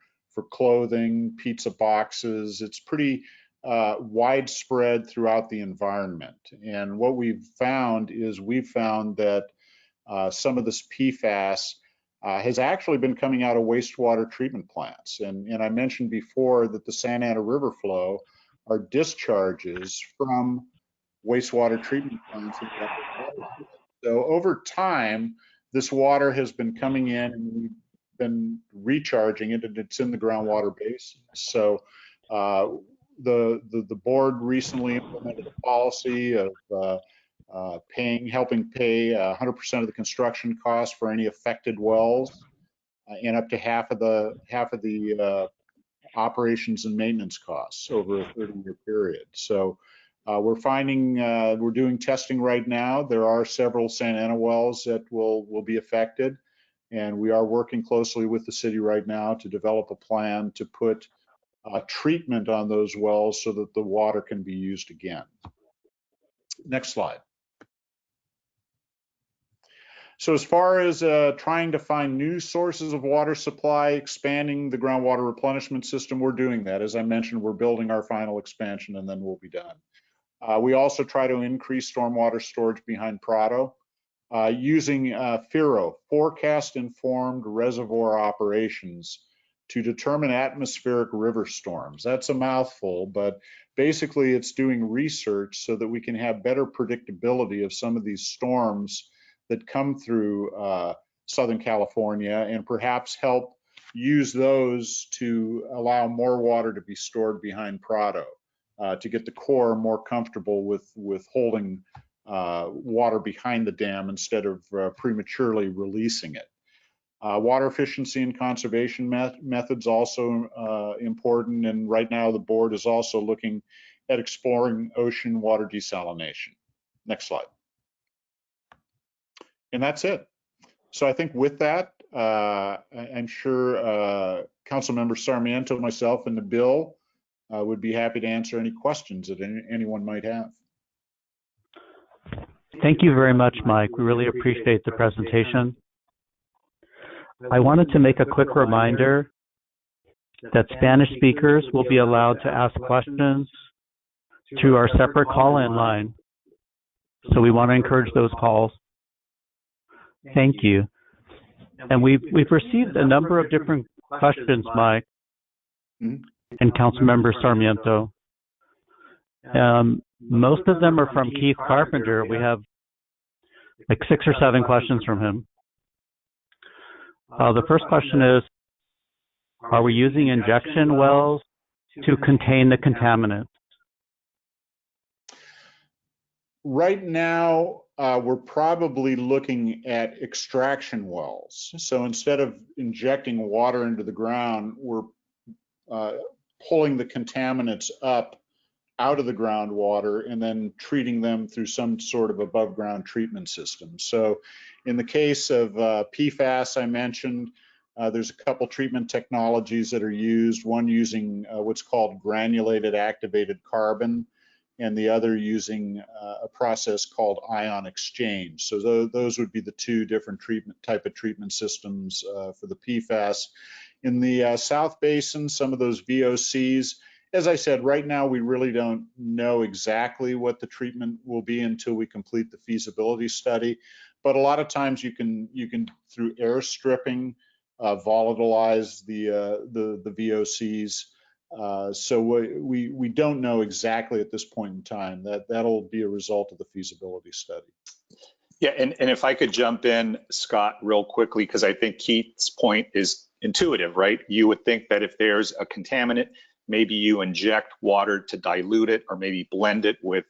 clothing, pizza boxes. It's pretty widespread throughout the environment. And what we've found that some of this PFAS has actually been coming out of wastewater treatment plants. And I mentioned before that the Santa Ana River flow are discharges from wastewater treatment plants. So over time, this water has been coming in, and we've been recharging it, and it's in the groundwater basin. So the board recently implemented a policy of helping pay 100% of the construction costs for any affected wells, and up to half of the operations and maintenance costs over a 30-year period. So we're finding, we're doing testing right now. There are several Santa Ana wells that will be affected, and we are working closely with the city right now to develop a plan to put treatment on those wells so that the water can be used again. Next slide. So as far as trying to find new sources of water supply, expanding the groundwater replenishment system, we're doing that. As I mentioned, we're building our final expansion, and then we'll be done. We also try to increase stormwater storage behind Prado using FIRO, forecast-informed reservoir operations, to determine atmospheric river storms. That's a mouthful, but basically it's doing research so that we can have better predictability of some of these storms that come through Southern California, and perhaps help use those to allow more water to be stored behind Prado. to get the Corps more comfortable with holding water behind the dam instead of prematurely releasing it. Water efficiency and conservation methods also important, and right now the board is also looking at exploring ocean water desalination. Next slide. And that's it. So I think with that, I'm sure Councilmember Sarmiento, myself, and the bill would be happy to answer any questions that anyone might have. Thank you very much, Mike. We really appreciate the presentation. I wanted to make a quick reminder that Spanish speakers will be allowed to ask questions through our separate call-in line. So we want to encourage those calls. Thank you. And we've received a number of different questions, Mike, and Councilmember Sarmiento. Most of them are from Keith Carpenter. We have like 6 or 7 questions from him. The first question is, are we using injection wells to contain the contaminants? Right now, we're probably looking at extraction wells. So instead of injecting water into the ground, we're pulling the contaminants up out of the groundwater and then treating them through some sort of above ground treatment system. So in the case of PFAS I mentioned, there's a couple treatment technologies that are used, one using what's called granulated activated carbon, and the other using a process called ion exchange. So those would be the 2 different type of treatment systems for the PFAS. In the South Basin, some of those VOCs, as I said, right now we really don't know exactly what the treatment will be until we complete the feasibility study. But a lot of times you can through air stripping volatilize the VOCs. So we don't know exactly at this point in time. That'll be a result of the feasibility study. Yeah, and if I could jump in, Scott, real quickly, because I think Keith's point is intuitive, right? You would think that if there's a contaminant, maybe you inject water to dilute it, or maybe blend it with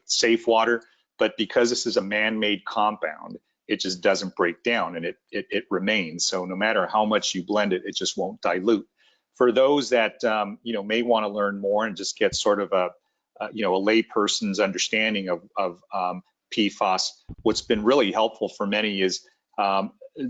safe water. But because this is a man-made compound, it just doesn't break down, and it remains. So no matter how much you blend it, it just won't dilute. For those that may want to learn more and just get sort of a layperson's understanding of PFAS, what's been really helpful for many is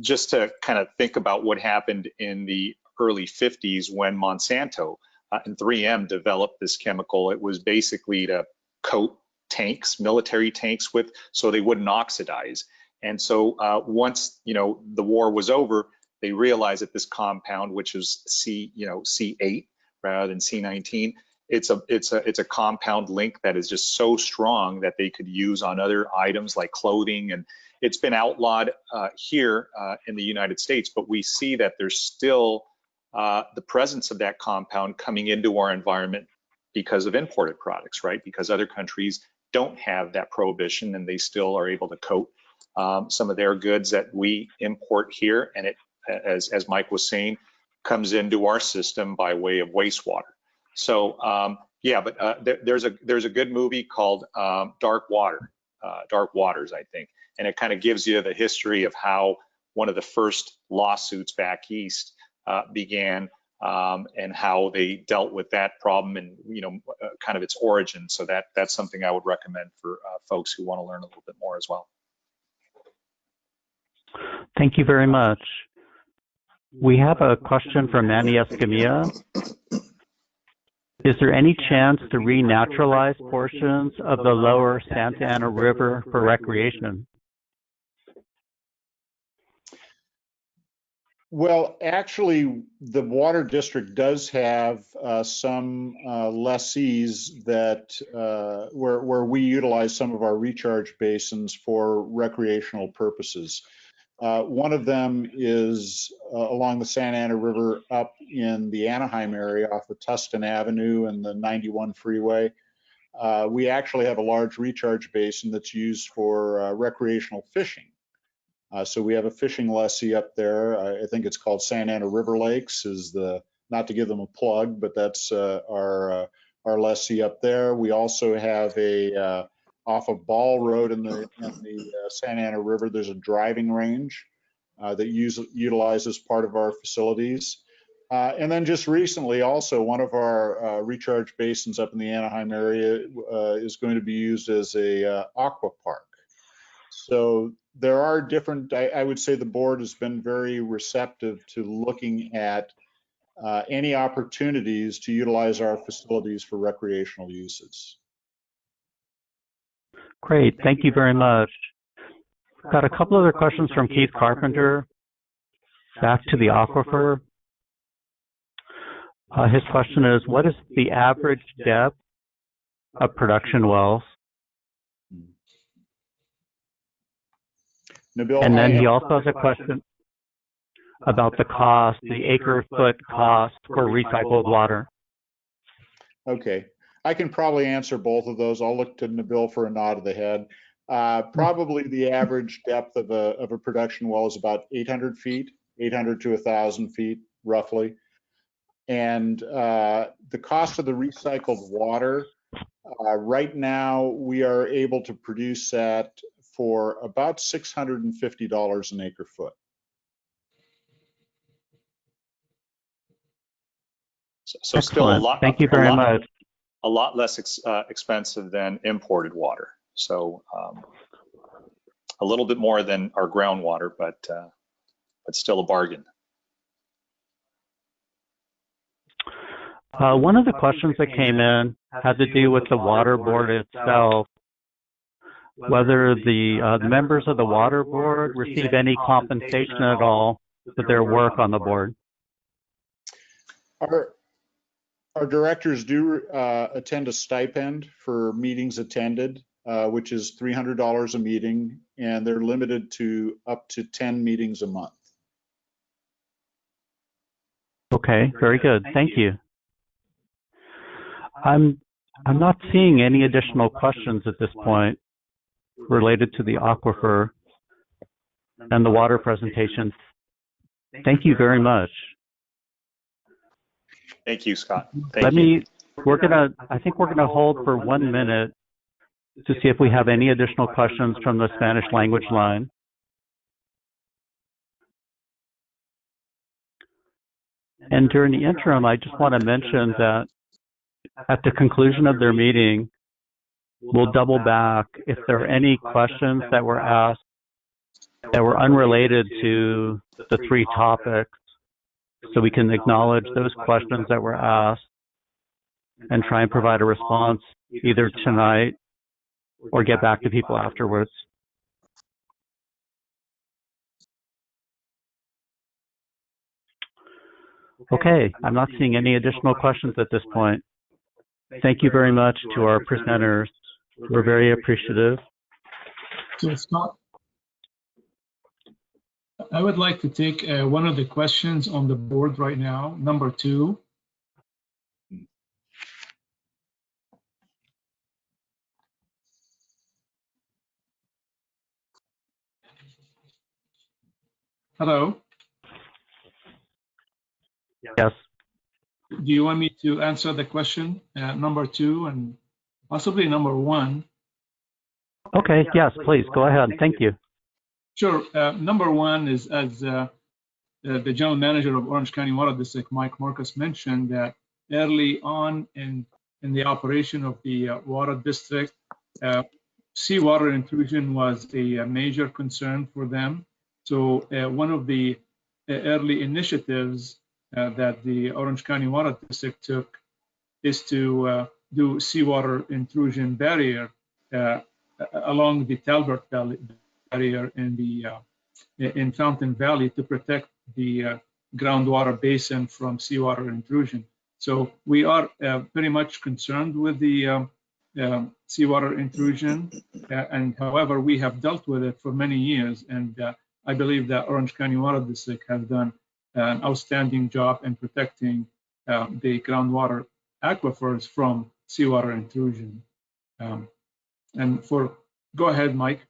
just to kind of think about what happened in the early 50s when Monsanto and 3M developed this chemical. It was basically to coat tanks, military tanks, so they wouldn't oxidize. And so once the war was over, they realized that this compound, which is C8 rather than C19, it's a compound link that is just so strong that they could use on other items like clothing, and it's been outlawed here in the United States. But we see that there's still the presence of that compound coming into our environment because of imported products, right? Because other countries don't have that prohibition, and they still are able to coat some of their goods that we import here, and it, as Mike was saying, comes into our system by way of wastewater. So yeah, but there's a good movie called Dark Waters, I think, and it kind of gives you the history of how one of the first lawsuits back east began, and how they dealt with that problem, and kind of its origin. So that's something I would recommend for folks who want to learn a little bit more as well. Thank you very much. We have a question from Manny Escamilla. Is there any chance to renaturalize portions of the lower Santa Ana River for recreation? Well, actually, the Water District does have some lessees that where we utilize some of our recharge basins for recreational purposes. One of them is along the Santa Ana River up in the Anaheim area off of Tustin Avenue and the 91 freeway. We actually have a large recharge basin that's used for recreational fishing. So we have a fishing lessee up there. I think it's called Santa Ana River Lakes, is not to give them a plug, but that's our our lessee up there. We also have a off of Ball Road in the Santa Ana River. There's a driving range that utilizes part of our facilities. And then just recently, also one of our recharge basins up in the Anaheim area is going to be used as a aqua park. So there are different, I would say the board has been very receptive to looking at any opportunities to utilize our facilities for recreational uses. Great, thank you very much. Got a couple other questions from Keith Carpenter. Back to the aquifer. His question is, what is the average depth of production wells? Nabil, And then he also has a question about the cost, the acre foot cost for recycled water. Okay, I can probably answer both of those. I'll look to Nabil for a nod of the head. Probably the average depth of a production well is about 800 feet, 800 to 1,000 feet, roughly. And the cost of the recycled water, right now we are able to produce that for about $650 an acre foot. So still a lot. Thank you very much. A lot less expensive than imported water. So a little bit more than our groundwater, but still a bargain. One of the questions that came in had to do with the water board itself, whether the members of the water board receive any compensation at all for their work on the board. Our directors do attend a stipend for meetings attended, which is $300 a meeting, and they're limited to up to 10 meetings a month. Okay, very good. Thank you. I'm not seeing any additional questions at this point related to the aquifer and the water presentations. Thank you very much. Thank you, Scott. I think we're gonna hold for 1 minute to see if we have any additional questions from the Spanish language line. And during the interim, I just want to mention that at the conclusion of their meeting, we'll double back if there are any questions that were asked that were unrelated to the 3 topics, so we can acknowledge those questions that were asked and try and provide a response either tonight or get back to people afterwards. Okay, I'm not seeing any additional questions at this point. Thank you very much to our presenters. We're very appreciative. So Scott, I would like to take one of the questions on the board right now, number 2. Hello? Yes. Do you want me to answer the question, number 2 and possibly number 1? Okay, yes, please, go ahead. Thank you. Sure. Number 1 is, as the general manager of Orange County Water District, Mike Marcus, mentioned, that early on in the operation of the water district, seawater intrusion was a major concern for them. So one of the early initiatives that the Orange County Water District took is to do seawater intrusion barrier along the Talbot Valley barrier in Fountain Valley to protect the groundwater basin from seawater intrusion. So we are very much concerned with the seawater intrusion, and however, we have dealt with it for many years, and I believe that Orange County Water District has done an outstanding job in protecting the groundwater aquifers from seawater intrusion. Go ahead, Mike.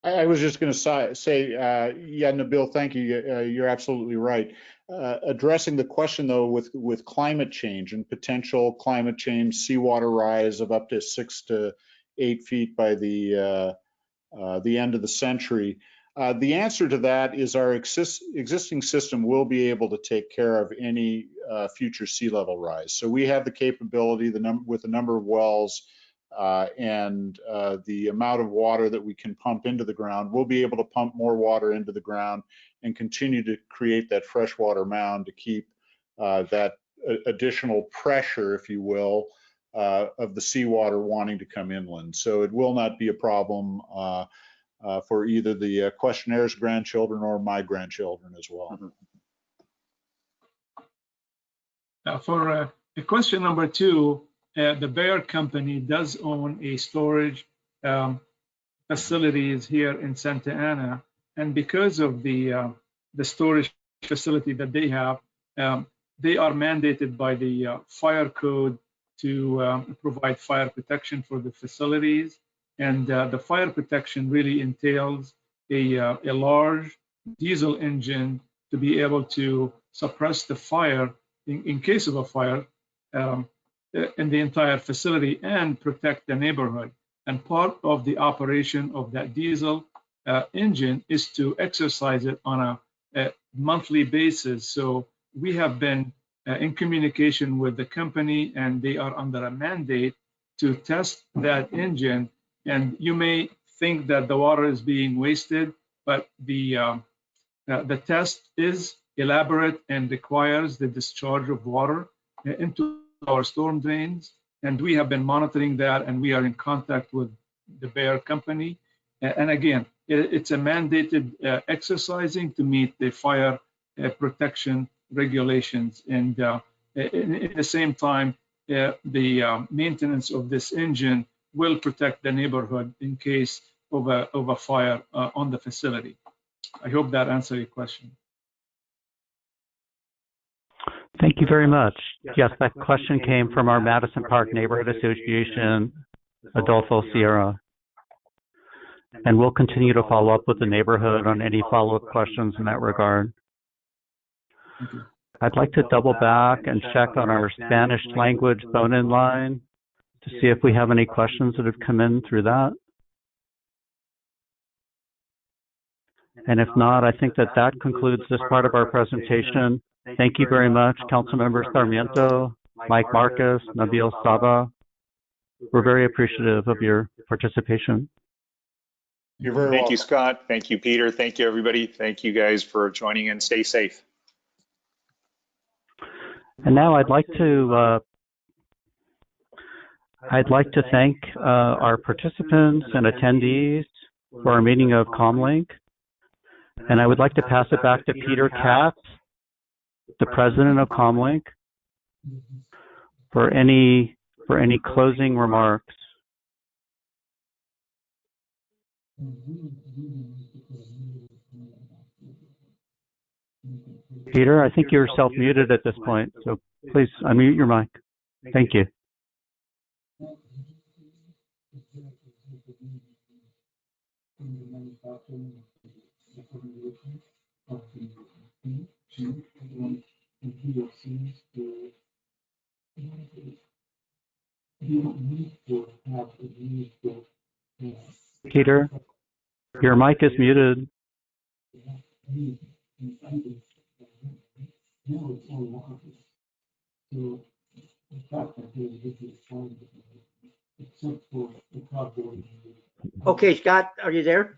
I was just going to say, yeah, Nabil, thank you. You're absolutely right. addressing the question though with climate change and potential climate change, seawater rise of up to 6 to 8 feet by the end of the century. The answer to that is our existing system will be able to take care of any future sea level rise. So we have the capability, with the number of wells and the amount of water that we can pump into the ground, we'll be able to pump more water into the ground and continue to create that freshwater mound to keep that additional pressure, if you will, of the seawater wanting to come inland. So it will not be a problem for either the questionnaires' grandchildren or my grandchildren as well. For question number 2, the Bayer company does own a storage facilities here in Santa Ana, and because of the storage facility that they have, they are mandated by the fire code to provide fire protection for the facilities. And the fire protection really entails a large diesel engine to be able to suppress the fire in case of a fire in the entire facility and protect the neighborhood. And part of the operation of that diesel engine is to exercise it on a monthly basis. So we have been in communication with the company, and they are under a mandate to test that engine. And you may think that the water is being wasted, but the test is elaborate and requires the discharge of water into our storm drains. And we have been monitoring that, and we are in contact with the Bayer company. And again, it's a mandated exercising to meet the fire protection regulations. And at the same time, the maintenance of this engine will protect the neighborhood in case of a fire on the facility. I hope that answered your question. Thank you very much. Yes, that question came from our Madison Park Neighborhood Association, Adolfo Sierra. And we'll continue to follow up with the neighborhood on any follow-up questions in that regard. I'd like to double back and check on our Spanish language phone-in line to see if we have any questions that have come in through that. And if not, I think that concludes this part of our presentation. Thank you very much, Councilmember Sarmiento, Mike Marcus, Nabil Saba. We're very appreciative of your participation. You're very welcome. welcome. Thank you, Scott. Thank you, Peter. Thank you, everybody. Thank you guys for joining in. Stay safe. And now I'd like to thank our participants and attendees for our meeting of Comlink. And I would like to pass it back to Peter Katz, the president of Comlink, for any closing remarks. Peter, I think you're self-muted at this point, so please unmute your mic. Thank you. Peter, your mic is muted. Okay, Scott, are you there?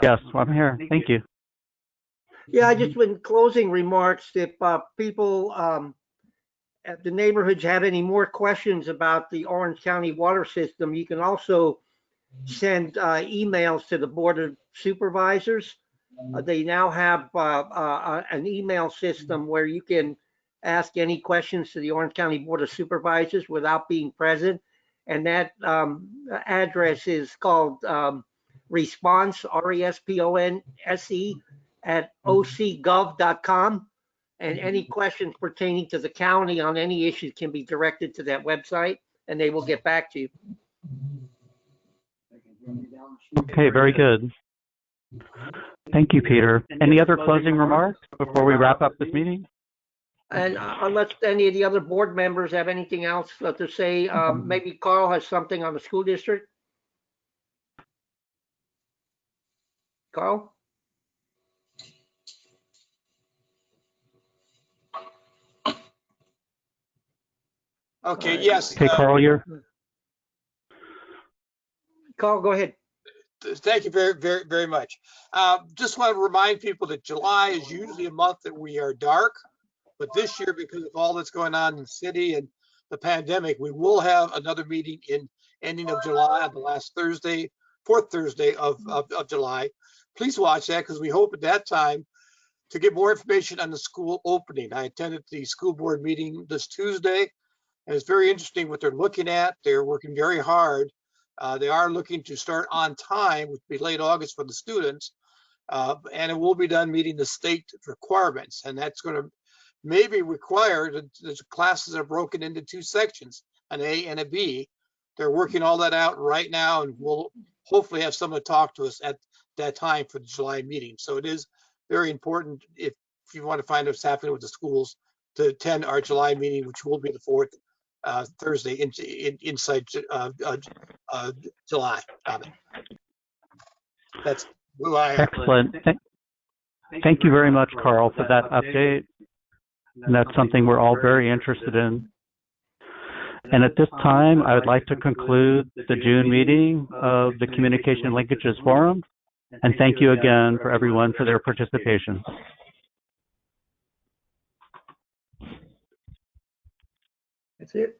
Yes, I'm here. Thank you. Yeah, I just in closing remarks, if people at the neighborhoods have any more questions about the Orange County water system, you can also send emails to the Board of Supervisors. They now have an email system where you can ask any questions to the Orange County Board of Supervisors without being present. And that address is called response, RESPONSE, at ocgov.com. And any questions pertaining to the county on any issue can be directed to that website, and they will get back to you. Okay, very good. Thank you, Peter. Any other closing remarks before we wrap up this meeting? And unless any of the other board members have anything else to say, maybe Carl has something on the school district. Carl? Okay, yes. Okay, Carl, Carl, go ahead. Thank you very much. Just want to remind people that July is usually a month that we are dark, but this year, because of all that's going on in the city and the pandemic, we will have another meeting in ending of July on the last Thursday, fourth Thursday of July. Please watch that because we hope at that time to get more information on the school opening. I attended the school board meeting this Tuesday, and it's very interesting what they're looking at. They're working very hard. They are looking to start on time, which will be late August for the students, and it will be done meeting the state requirements. And that's going to maybe require that the classes are broken into two sections, an A and a B. They're working all that out right now, and we'll hopefully have someone talk to us at that time for the July meeting. So it is very important if you want to find out what's happening with the schools to attend our July meeting, which will be the fourth Thursday inside July. That's excellent. Thank you very much, Carl, for that update. And that's something we're all very interested in. And at this time, I would like to conclude the June meeting of the Communication Linkages Forum. And thank you again for everyone for their participation. That's it.